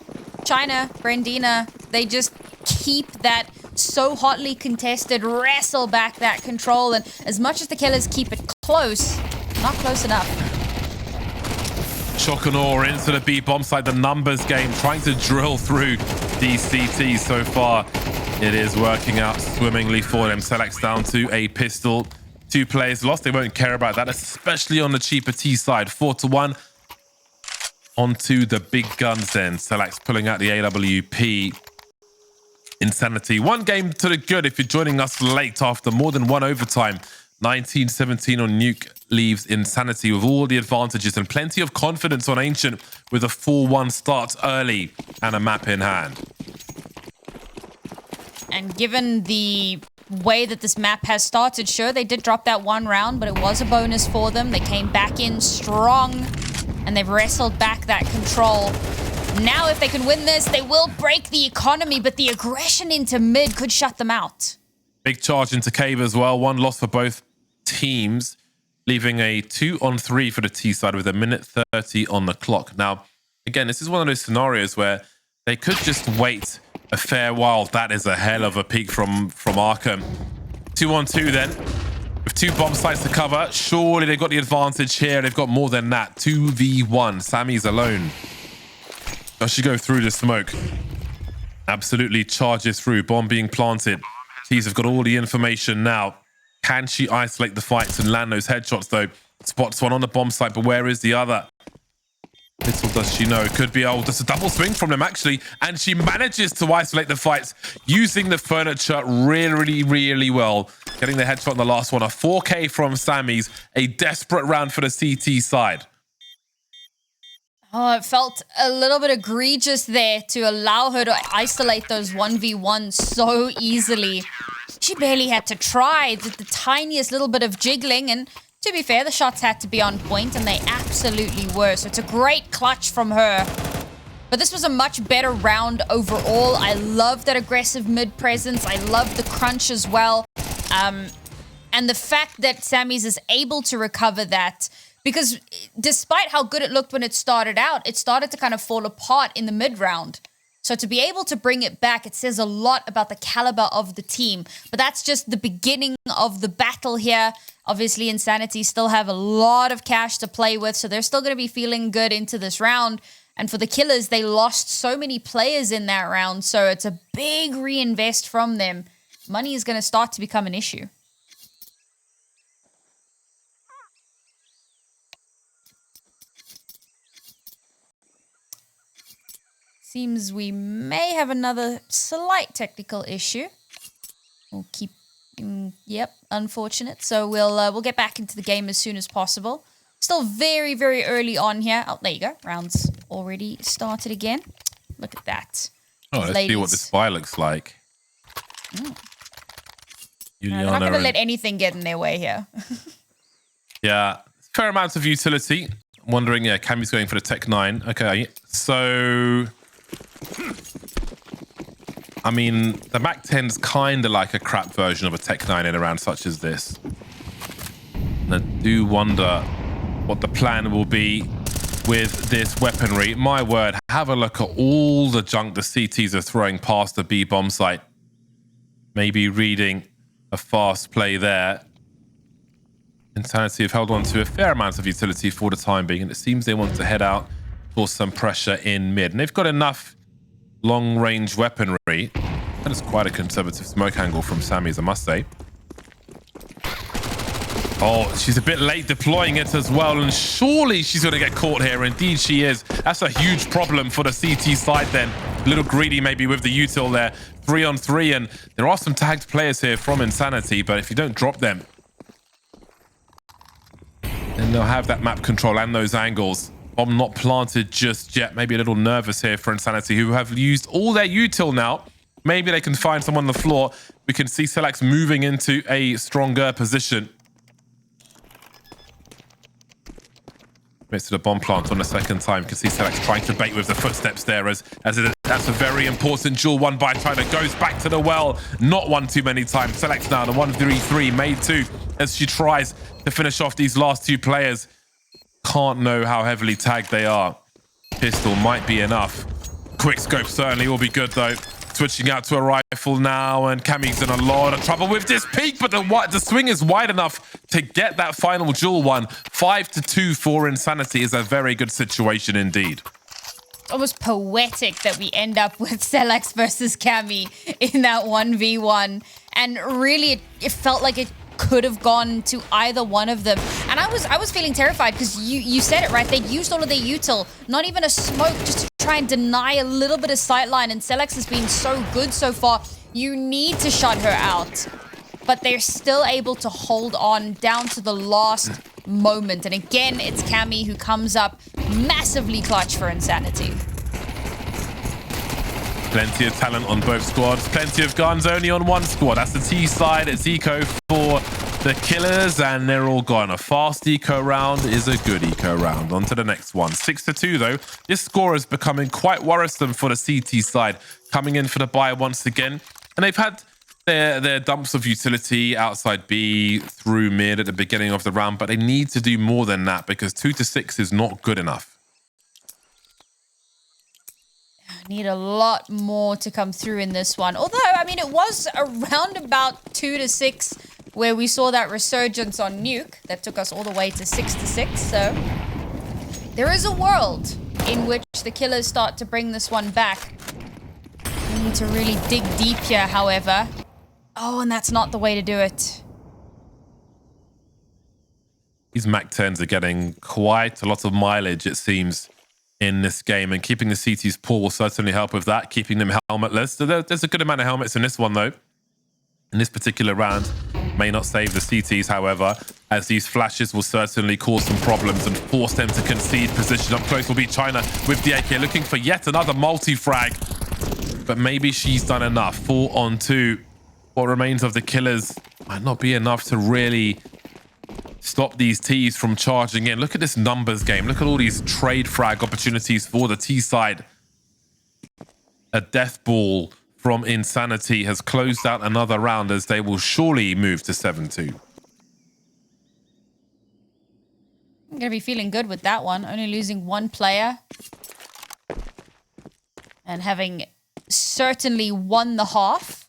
China, Brandina, they just keep that so hotly contested, wrestle back that control. And as much as the killers keep it close, not close enough. Shock and awe into the B bomb site. The numbers game trying to drill through these CTs so far. It is working out swimmingly for them. Select down to a pistol. 2 players lost. They won't care about that, especially on the cheaper T side. 4-1. Onto the big guns then. Select's pulling out the AWP. inSanitY. 1 game to the good if you're joining us late after more than 1 overtime. 19-17 on Nuke leaves inSanitY with all the advantages and plenty of confidence on Ancient with a 4-1 start early and a map in hand. And given the way that this map has started, sure, they did drop that 1 round, but it was a bonus for them. They came back in strong, and they've wrestled back that control. Now, if they can win this, they will break the economy, but the aggression into mid could shut them out. Big charge into cave as well. 1 loss for both teams, leaving a 2-on-3 for the T side with 1:30 on the clock. Now, again, this is one of those scenarios where they could just wait a fair while. That is a hell of a peak from Arkham. 2-on-2 then, with 2 bomb sites to cover. Surely they've got the advantage here. They've got more than that. 2v1. Sammy's alone. Does she go through the smoke? Absolutely charges through. Bomb being planted. T's have got all the information now. Can she isolate the fights and land those headshots though? Spots one on the bomb site, but where is the other? Little does she know. It could be, oh, just a double swing from them actually. And she manages to isolate the fights using the furniture really, really well. Getting the headshot on the last one. A 4K from Sammy's. A desperate round for the CT side. Oh, it felt a little bit egregious there to allow her to isolate those 1v1s so easily. She barely had to try the tiniest little bit of jiggling, and to be fair, the shots had to be on point, and they absolutely were. So it's a great clutch from her. But this was a much better round overall. I love that aggressive mid presence. I love the crunch as well. And the fact that Sammy's is able to recover that, because despite how good it looked when it started out, it started to kind of fall apart in the mid round. So to be able to bring it back, it says a lot about the caliber of the team. But that's just the beginning of the battle here. Obviously, inSanitY still have a lot of cash to play with, so they're still going to be feeling good into this round. And for the killers, they lost so many players in that round, so it's a big reinvest from them. Money is going to start to become an issue. Seems we may have another slight technical issue. We'll keep, yep, unfortunate. So we'll get back into the game as soon as possible. Still very, very early on here. Oh, there you go. Rounds already started again. Look at that. Oh, let's see what this spy looks like. No, they're not going to let anything get in their way here. Yeah, fair amounts of utility. Wondering, yeah, Cammy's going for the Tech 9. Okay, so I mean, the Mac 10's kind of like a crap version of a Tech 9 in a round such as this. And I do wonder what the plan will be with this weaponry. My word, have a look at all the junk the CTs are throwing past the B bomb site. Maybe reading a fast play there. inSanitY have held on to a fair amount of utility for the time being, and it seems they want to head out for some pressure in mid. And they've got enough long-range weaponry. That is quite a conservative smoke angle from Sammy's, I must say. Oh, she's a bit late deploying it as well, and surely she's going to get caught here. Indeed she is. That's a huge problem for the CT side then. A little greedy maybe with the util there. 3-on-3, and there are some tagged players here from inSanitY, but if you don't drop them, then they'll have that map control and those angles. Bomb not planted just yet. Maybe a little nervous here for inSanitY, who have used all their util now. Maybe they can find someone on the floor. We can see Selex moving into a stronger position. Midst of the bomb plant on the second time. You can see Selex trying to bait with the footsteps there that's a very important duel won by China. Goes back to the well. Not one too many times. Selex now the 1-3-3 made 2 as she tries to finish off these last 2 players. Can't know how heavily tagged they are. Pistol might be enough. Quick scope certainly will be good though. Switching out to a rifle now, and Cammy's in a lot of trouble with this peak, but the swing is wide enough to get that final duel one. 5-2 for inSanitY is a very good situation indeed. Almost poetic that we end up with thekillaz versus Cammy in that 1v1. And really, it felt like it could have gone to either one of them. And I was feeling terrified because you said it right. They used all of their util, not even a smoke, just to try and deny a little bit of sightline. And thekillaz has been so good so far. You need to shut her out. But they're still able to hold on down to the last moment. And again, it's Cammy who comes up massively clutch for inSanitY. Plenty of talent on both squads. Plenty of guns only on one squad. That's the T side. It's eco for thekillaz, and they're all gone. A fast eco round is a good eco round. On to the next one. 6-2 though. This score is becoming quite worrisome for the CT side. Coming in for the buy once again. And they've had their dumps of utility outside B through mid at the beginning of the round, but they need to do more than that because 2-6 is not good enough. Need a lot more to come through in this one. Although, I mean, it was around about 2-6 where we saw that resurgence on Nuke that took us all the way to 6-6. So there is a world in which thekillaz start to bring this one back. We need to really dig deep here, however. Oh, and that's not the way to do it. These MAC-10s are getting quite a lot of mileage, it seems, in this game, and keeping the CT's poor will certainly help with that, keeping them helmetless. So there's a good amount of helmets in this one though. In this particular round, may not save the CTs, however, as these flashes will certainly cause some problems and force them to concede position. Up close will be China with the AK, looking for yet another multi-frag, but maybe she's done enough. 4-on-2. What remains of thekillaz might not be enough to really stop these T's from charging in. Look at this numbers game. Look at all these trade frag opportunities for the T side. A death ball from inSanitY has closed out another round as they will surely move to 7-2. I'm going to be feeling good with that one. Only losing one player. And having certainly won the half.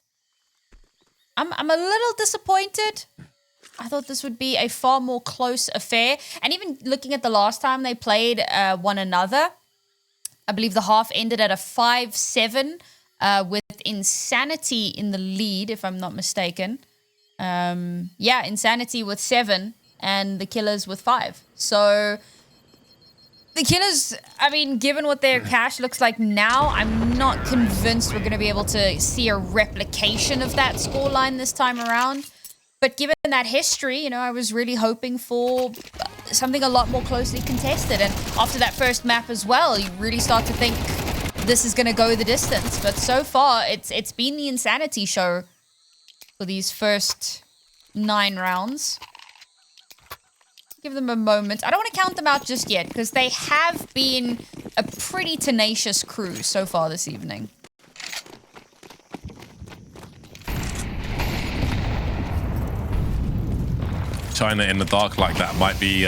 I'm a little disappointed. I thought this would be a far more close affair. And even looking at the last time they played one another, I believe the half ended at a 5-7 with inSanitY in the lead, if I'm not mistaken. Yeah, inSanitY with 7 and thekillaz with 5. So thekillaz, I mean, given what their cash looks like now, I'm not convinced we're going to be able to see a replication of that scoreline this time around. But given that history, you know, I was really hoping for something a lot more closely contested. And after that first map as well, you really start to think this is going to go the distance. But so far, it's been the inSanitY show for these first 9 rounds. Give them a moment. I don't want to count them out just yet because they have been a pretty tenacious crew so far this evening. China in the dark like that might be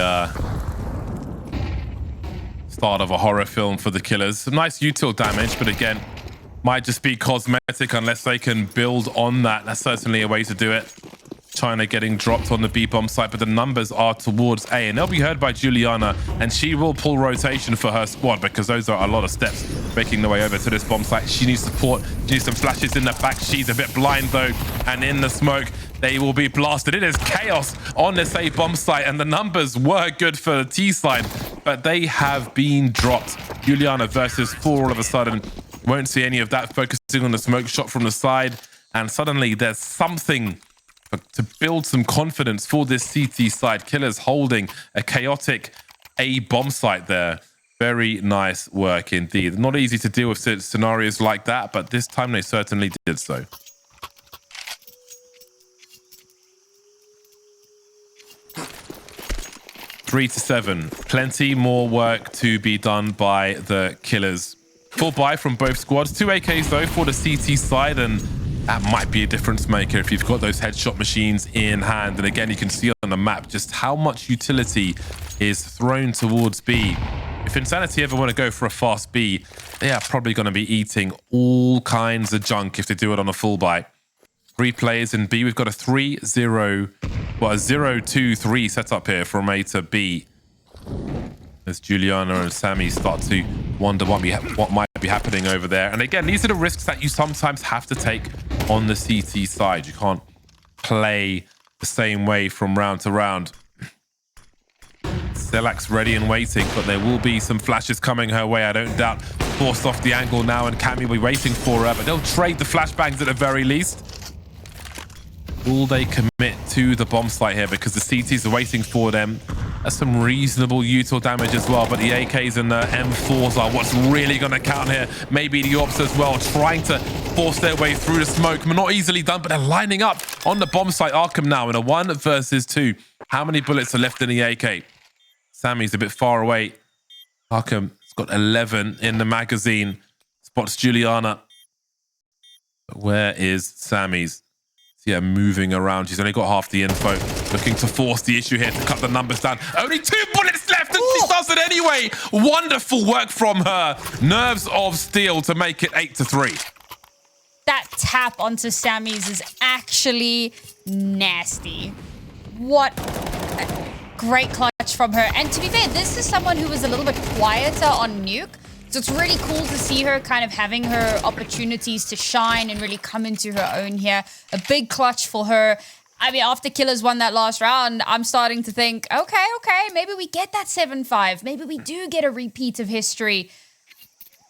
start of a horror film for thekillaz. Some nice util damage, but again, might just be cosmetic unless they can build on that. That's certainly a way to do it. China getting dropped on the B bomb site, but the numbers are towards A, and they'll be heard by Juliana, and she will pull rotation for her squad because those are a lot of steps making their way over to this bomb site. She needs support. She needs some flashes in the back. She's a bit blind though, and in the smoke they will be blasted. It is chaos on this A bomb site, and the numbers were good for the T side, but they have been dropped. Juliana versus 4 all of a sudden. Won't see any of that, focusing on the smoke shot from the side, and suddenly there's something to build some confidence for this CT side. Killers holding a chaotic A bomb site there. Very nice work indeed. Not easy to deal with scenarios like that, but this time they certainly did so. Three to 7. Plenty more work to be done by the Killers. Full buy from both squads. 2 AKs though for the CT side, and that might be a difference maker if you've got those headshot machines in hand. And again, you can see on the map just how much utility is thrown towards B if inSanitY ever want to go for a fast B, they are probably going to be eating all kinds of junk if they do it on a full buy. 3 players in B. We've got a 3-0, well, a 0-2-3 setup here from A to B. As Juliana and Sammy start to wonder what might be happening over there. And again, these are the risks that you sometimes have to take on the CT side. You can't play the same way from round to round. Selak's ready and waiting, but there will be some flashes coming her way, I don't doubt. Forced off the angle now, and Cammy will be waiting for her, but they'll trade the flashbangs at the very least. Will they commit to the bomb site here? Because the CTs are waiting for them. That's some reasonable util damage as well, but the AKs and the M4s are what's really going to count here. Maybe the Ops as well, trying to force their way through the smoke. Not easily done, but they're lining up on the bomb site. Arkham now in a 1 versus 2. How many bullets are left in the AK? Sammy's a bit far away. Arkham's got 11 in the magazine. Spots Juliana. But where is Sammy's? Yeah, moving around. She's only got half the info. Looking to force the issue here to cut the numbers down. Only 2 bullets left, and she does it anyway. Wonderful work from her. Nerves of steel to make it 8-3. That tap onto Sammy's is actually nasty. What a great clutch from her. And to be fair, this is someone who was a little bit quieter on Nuke. So it's really cool to see her kind of having her opportunities to shine and really come into her own here. A big clutch for her. I mean, after Killers won that last round, I'm starting to think, okay, maybe we get that 7-5. Maybe we do get a repeat of history.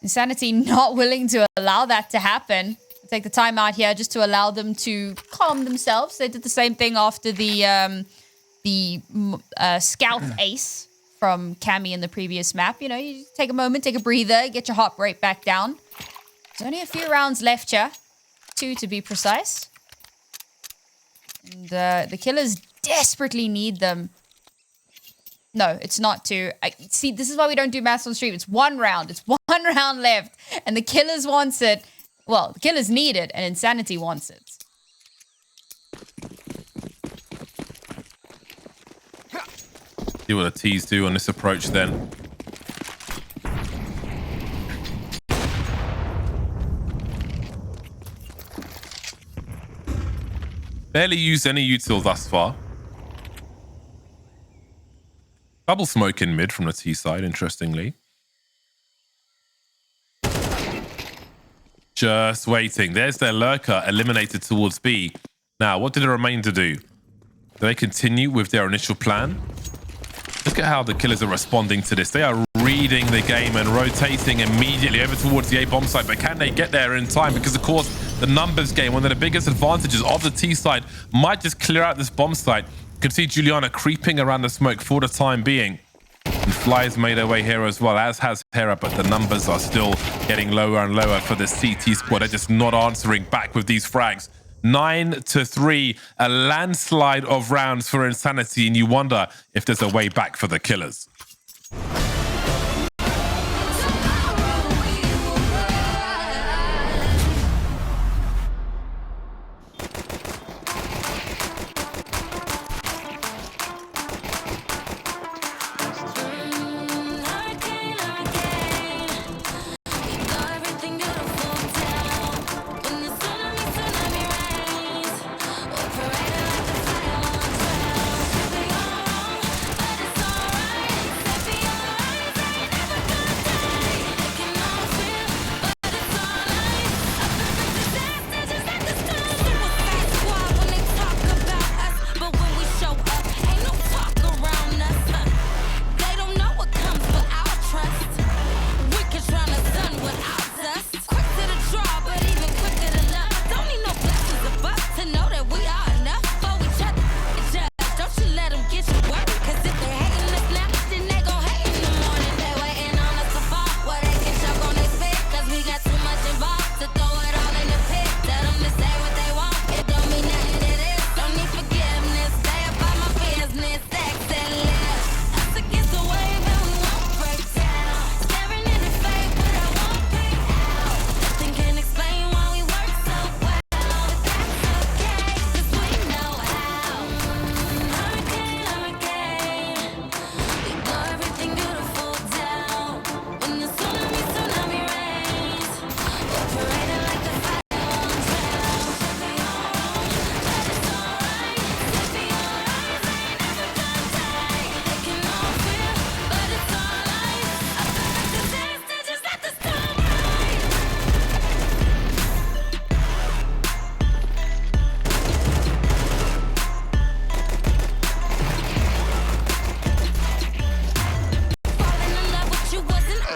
inSanitY not willing to allow that to happen. Take the time out here just to allow them to calm themselves. They did the same thing after the Scout Ace from Cammy in the previous map. You know, you take a moment, take a breather, get your heart rate back down. There's only a few rounds left here. 2 to be precise. And the Killers desperately need them. No, it's not 2. See, this is why we don't do maths on stream. It's 1 round. It's 1 round left. And the Killers wants it. Well, the Killers need it, and inSanitY wants it. See what the T's do on this approach then. Barely used any util thus far. Double smoke in mid from the T side, interestingly. Just waiting. There's their lurker eliminated towards B. Now, what did the remainder do? Do they continue with their initial plan? Look at how the Killers are responding to this. They are reading the game and rotating immediately over towards the A bomb site. But can they get there in time? Because, of course, the numbers game, one of the biggest advantages of the T side, might just clear out this bomb site. You can see Juliana creeping around the smoke for the time being. And Fly's made her way here as well, as has Hera, but the numbers are still getting lower and lower for the CT squad. They're just not answering back with these frags. 9-3, a landslide of rounds for inSanitY, and you wonder if there's a way back for the Killers.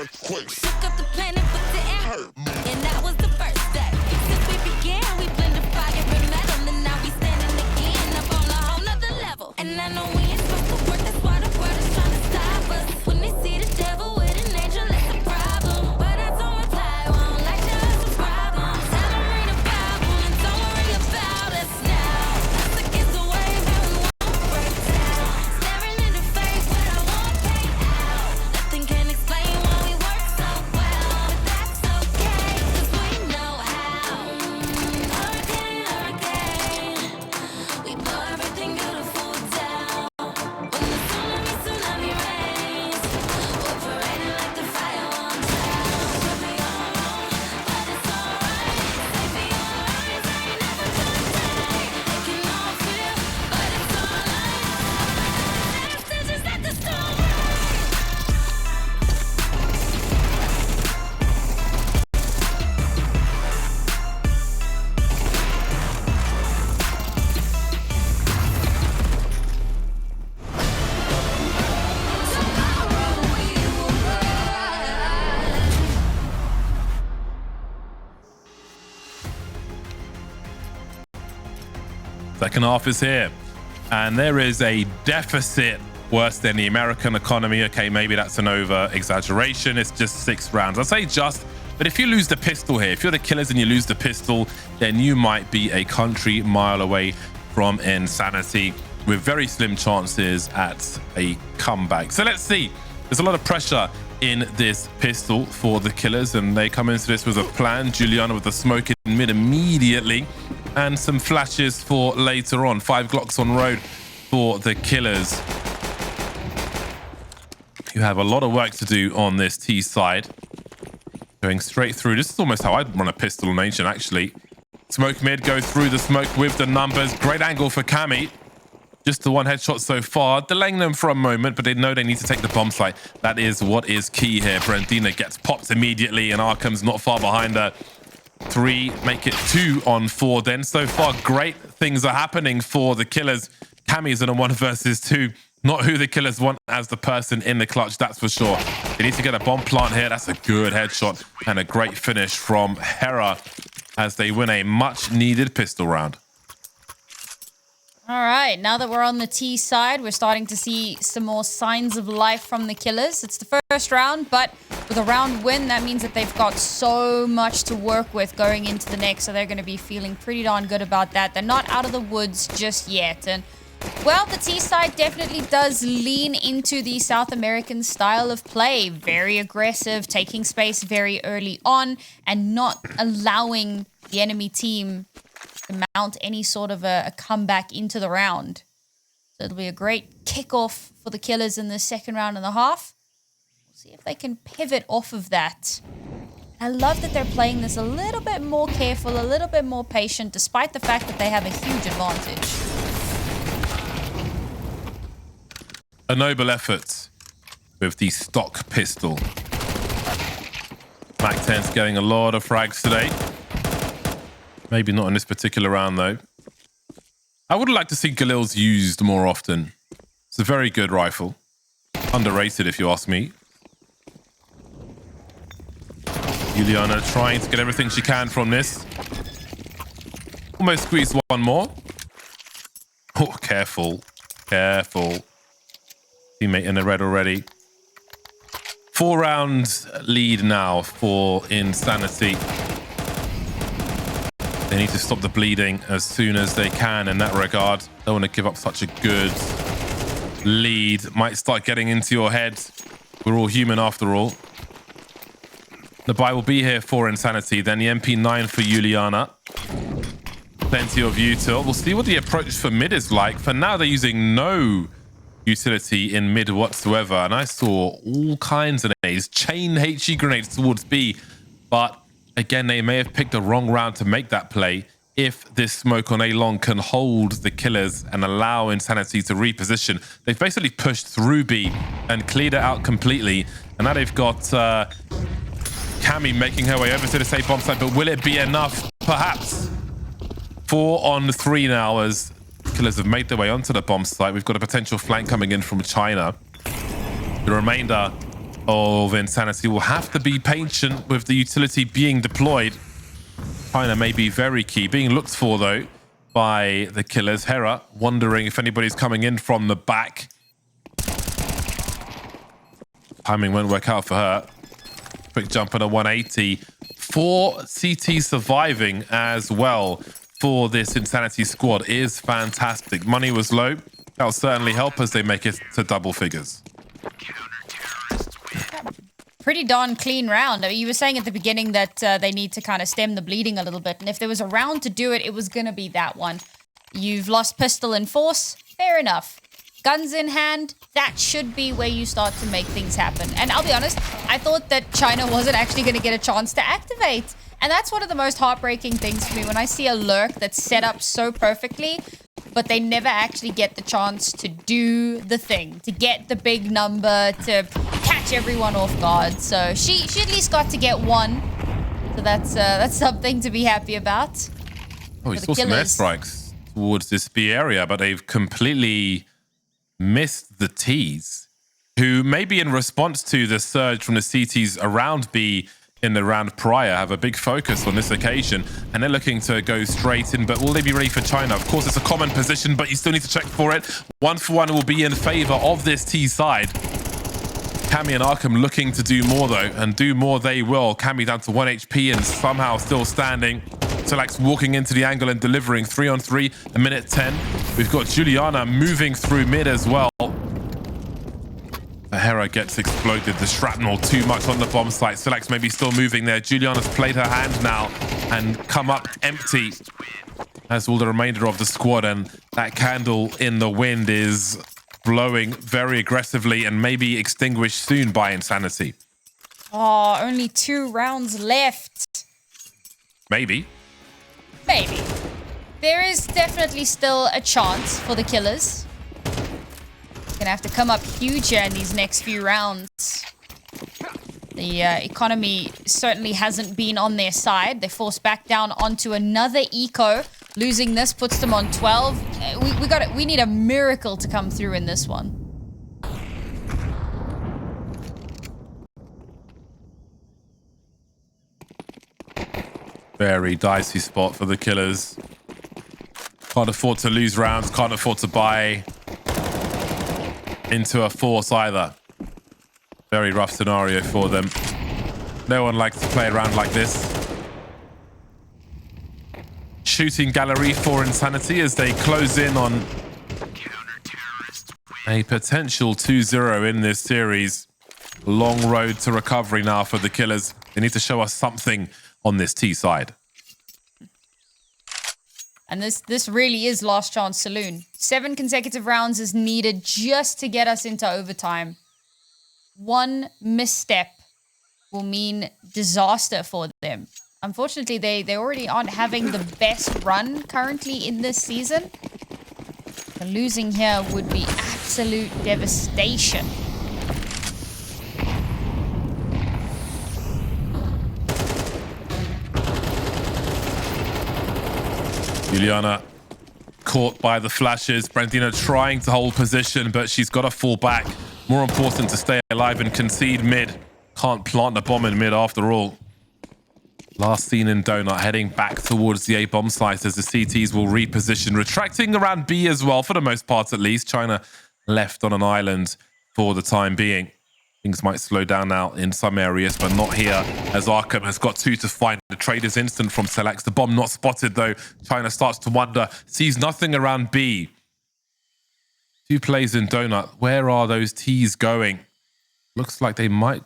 earthquake. Shook up the planet, but didn't hurt me. And that was the first step. Since we began, we blended fire and metal. And now we standing again up on a whole nother level. And I know we ain't supposed to work, that's why the world is trying to stop us. When they see the devil with an angel, it's a problem. But I don't reply, won't like to have some problems. Tell them read the Bible and don't worry about us now. That's against the wave and we won't break down. Staring in the face, but I won't pay out. Nothing can explain why we work so well. But that's okay, cause we know how. Hurricane, hurricane, we blow everything beautiful down. When the tsunami rains, we're parading like the fire won't drown. Could be all wrong, but it's alright. Say be alright, I ain't never gonna die. They can all feel, but it's alright. Still just let the storm rage. Tomorrow we will rise. Second half is here, and there is a deficit worse than the American economy. Okay, maybe that's an over exaggeration. It's just 6 rounds. I say just, but if you lose the pistol here, if you're the Killers and you lose the pistol, then you might be a country mile away from inSanitY with very slim chances at a comeback. So let's see. There's a lot of pressure in this pistol for the Killers, and they come into this with a plan. Juliana with the smoke in mid immediately, and some flashes for later on. 5 Glocks on road for the Killers. You have a lot of work to do on this T side. Going straight through. This is almost how I'd run a pistol on Ancient, actually. Smoke mid, go through the smoke with the numbers. Great angle for Cammy. Just the one headshot so far, delaying them for a moment, but they know they need to take the bomb site. That is what is key here. Brandina gets popped immediately, and Arkham's not far behind her. 3, make it 2 on 4 then. So far, great things are happening for the Killers. Cammy's in a 1 versus 2. Not who the Killers want as the person in the clutch, that's for sure. They need to get a bomb plant here. That's a good headshot and a great finish from Hera as they win a much-needed pistol round. All right, now that we're on the T side, we're starting to see some more signs of life from the Killers. It's the first round, but with a round win, that means that they've got so much to work with going into the next, so they're going to be feeling pretty darn good about that. They're not out of the woods just yet, and well, the T side definitely does lean into the South American style of play. Very aggressive, taking space very early on, and not allowing the enemy team to mount any sort of a comeback into the round. So it'll be a great kickoff for the Killers in the second round and a half. We'll see if they can pivot off of that. I love that they're playing this a little bit more careful, a little bit more patient, despite the fact that they have a huge advantage. A noble effort with the stock pistol. Mac 10's getting a lot of frags today. Maybe not in this particular round, though. I would like to see Galil's used more often. It's a very good rifle. Underrated, if you ask me. Juliana trying to get everything she can from this. Almost squeezed one more. Oh, careful. Careful. Teammate in the red already. 4-round lead now for inSanitY. They need to stop the bleeding as soon as they can in that regard. Don't want to give up such a good lead. Might start getting into your head. We're all human after all. The buy will be here for inSanitY. Then the MP9 for Juliana. Plenty of util. We'll see what the approach for mid is like. For now, they're using no utility in mid whatsoever. And I saw all kinds of grenades. Chain HE grenades towards B. But again, they may have picked the wrong round to make that play. If this smoke on A long can hold the Killers and allow inSanitY to reposition. They've basically pushed through B and cleared it out completely. And now they've got Cammy making her way over to the safe bomb site. But will it be enough? Perhaps. 4 on 3 now as Killers have made their way onto the bomb site. We've got a potential flank coming in from China. The remainder of inSanitY will have to be patient with the utility being deployed. China may be very key. Being looked for, though, by the killers. Hera wondering if anybody's coming in from the back. Timing won't work out for her. Quick jump on a 180. 4 CT surviving as well for this inSanitY squad is fantastic. Money was low. That'll certainly help as they make it to double figures. Pretty darn clean round. I mean, you were saying at the beginning that they need to kind of stem the bleeding a little bit. And if there was a round to do it, it was going to be that one. You've lost pistol and force. Fair enough. Guns in hand, that should be where you start to make things happen. And I'll be honest, I thought that China wasn't actually going to get a chance to activate. And that's one of the most heartbreaking things for me when I see a lurk that's set up so perfectly, but they never actually get the chance to do the thing, to get the big number, to catch everyone off guard. So she at least got to get one. So that's something to be happy about. Oh, we saw some airstrikes towards this B area, but they've completely missed the T's, who maybe in response to the surge from the CTs around B in the round prior have a big focus on this occasion, and they're looking to go straight in. But will they be ready for China? Of course, it's a common position, but you still need to check for it. 1-for-1 will be in favor of this T side. Cammy and Arkham looking to do more, though, and do more they will. Cammy down to 1 HP and somehow still standing. Telex walking into the angle and delivering 3-on-3, a minute 10. We've got Juliana moving through mid as well. The Hera gets exploded. The shrapnel too much on the bomb site. Silex maybe still moving there. Juliana's played her hand now and come up empty as all the remainder of the squad. And that candle in the wind is blowing very aggressively and maybe extinguished soon by inSanitY. Oh, only 2 rounds left. Maybe. Maybe. There is definitely still a chance for the killers. Gonna have to come up huge here in these next few rounds. The economy certainly hasn't been on their side. They're forced back down onto another eco. Losing this puts them on 12. We need a miracle to come through in this one. Very dicey spot for the killers. Can't afford to lose rounds. Can't afford to buy into a force either. Very rough scenario for them. No one likes to play around like this. Shooting gallery for inSanitY as they close in on a potential 2-0 in this series. Long road to recovery now for the killers. They need to show us something on this T side. And this really is last chance saloon. 7 consecutive rounds is needed just to get us into overtime. One misstep will mean disaster for them. Unfortunately, they already aren't having the best run currently in this season. So losing here would be absolute devastation. Juliana caught by the flashes. Brandina trying to hold position, but she's got to fall back. More important to stay alive and concede mid. Can't plant the bomb in mid after all. Last seen in Donut, heading back towards the A bomb site as the CTs will reposition, retracting around B as well, for the most part at least. China left on an island for the time being. Things might slow down now in some areas, but not here, as Arkham has got 2 to find. The trade is instant from Telex. The bomb not spotted, though. China starts to wonder, sees nothing around B. 2 plays in Donut. Where are those T's going? Looks like they might...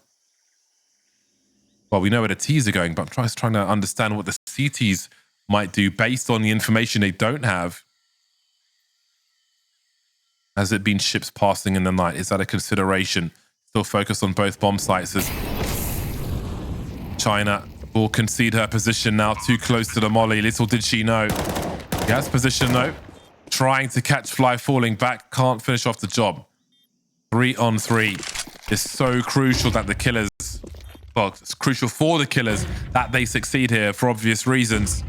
Well, we know where the T's are going, but I'm just trying to understand what the CTs might do based on the information they don't have. Has it been ships passing in the night? Is that a consideration? Still focused on both bomb sites as China will concede her position now, too close to the molly. Little did she know. He has position though. Trying to catch fly, falling back. Can't finish off the job. 3-on-3 is so crucial that the killers... Well, it's crucial for the killers that they succeed here for obvious reasons.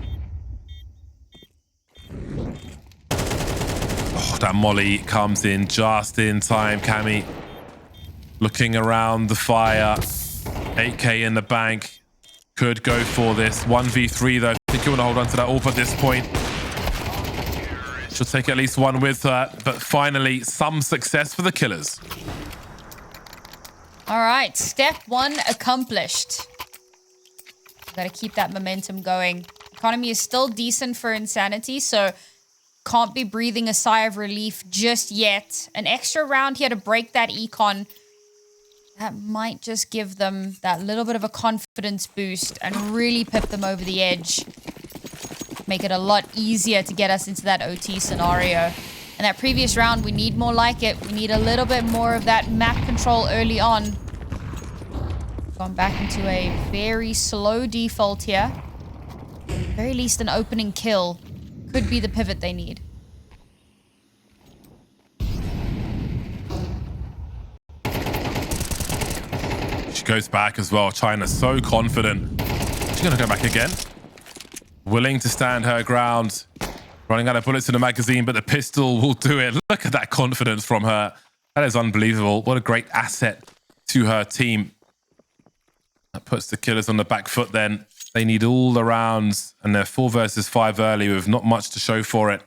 Oh, that molly comes in just in time, Cammy. Looking around the fire. 8k in the bank. Could go for this. 1v3 though. I think you want to hold on to that AWP at this point. She'll take at least one with her, but finally some success for the killers. All right, step one accomplished. Got to keep that momentum going. Economy is still decent for inSanitY, so can't be breathing a sigh of relief just yet. An extra round here to break that econ. That might just give them that little bit of a confidence boost and really pip them over the edge. Make it a lot easier to get us into that OT scenario. And that previous round, we need more like it. We need a little bit more of that map control early on. Gone back into a very slow default here. At the very least, an opening kill could be the pivot they need. She goes back as well. China's so confident. She's going to go back again. Willing to stand her ground. Running out of bullets in the magazine, but the pistol will do it. Look at that confidence from her. That is unbelievable. What a great asset to her team. That puts the killers on the back foot then. They need all the rounds, and they're 4 versus 5 early with not much to show for it.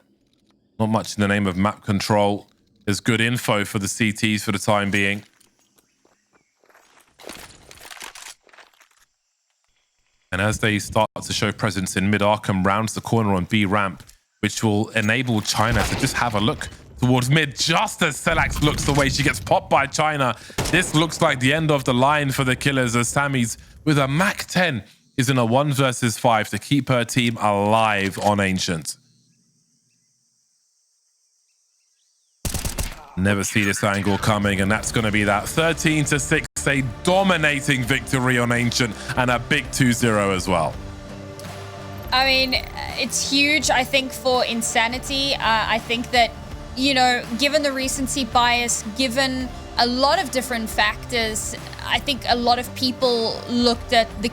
Not much in the name of map control. There's good info for the CTs for the time being. And as they start to show presence in mid, Arkham rounds the corner on B ramp, which will enable China to just have a look towards mid. Just as Selax looks away, she gets popped by China. This looks like the end of the line for the killers, as Sammy's with a Mac 10 is in a 1 versus 5 to keep her team alive on Ancient. Never see this angle coming, and that's going to be that 13-6, a dominating victory on Ancient, and a big 2-0 as well. I mean, it's huge, I think, for inSanitY. I think that, you know, given the recency bias, given a lot of different factors, I think a lot of people looked at the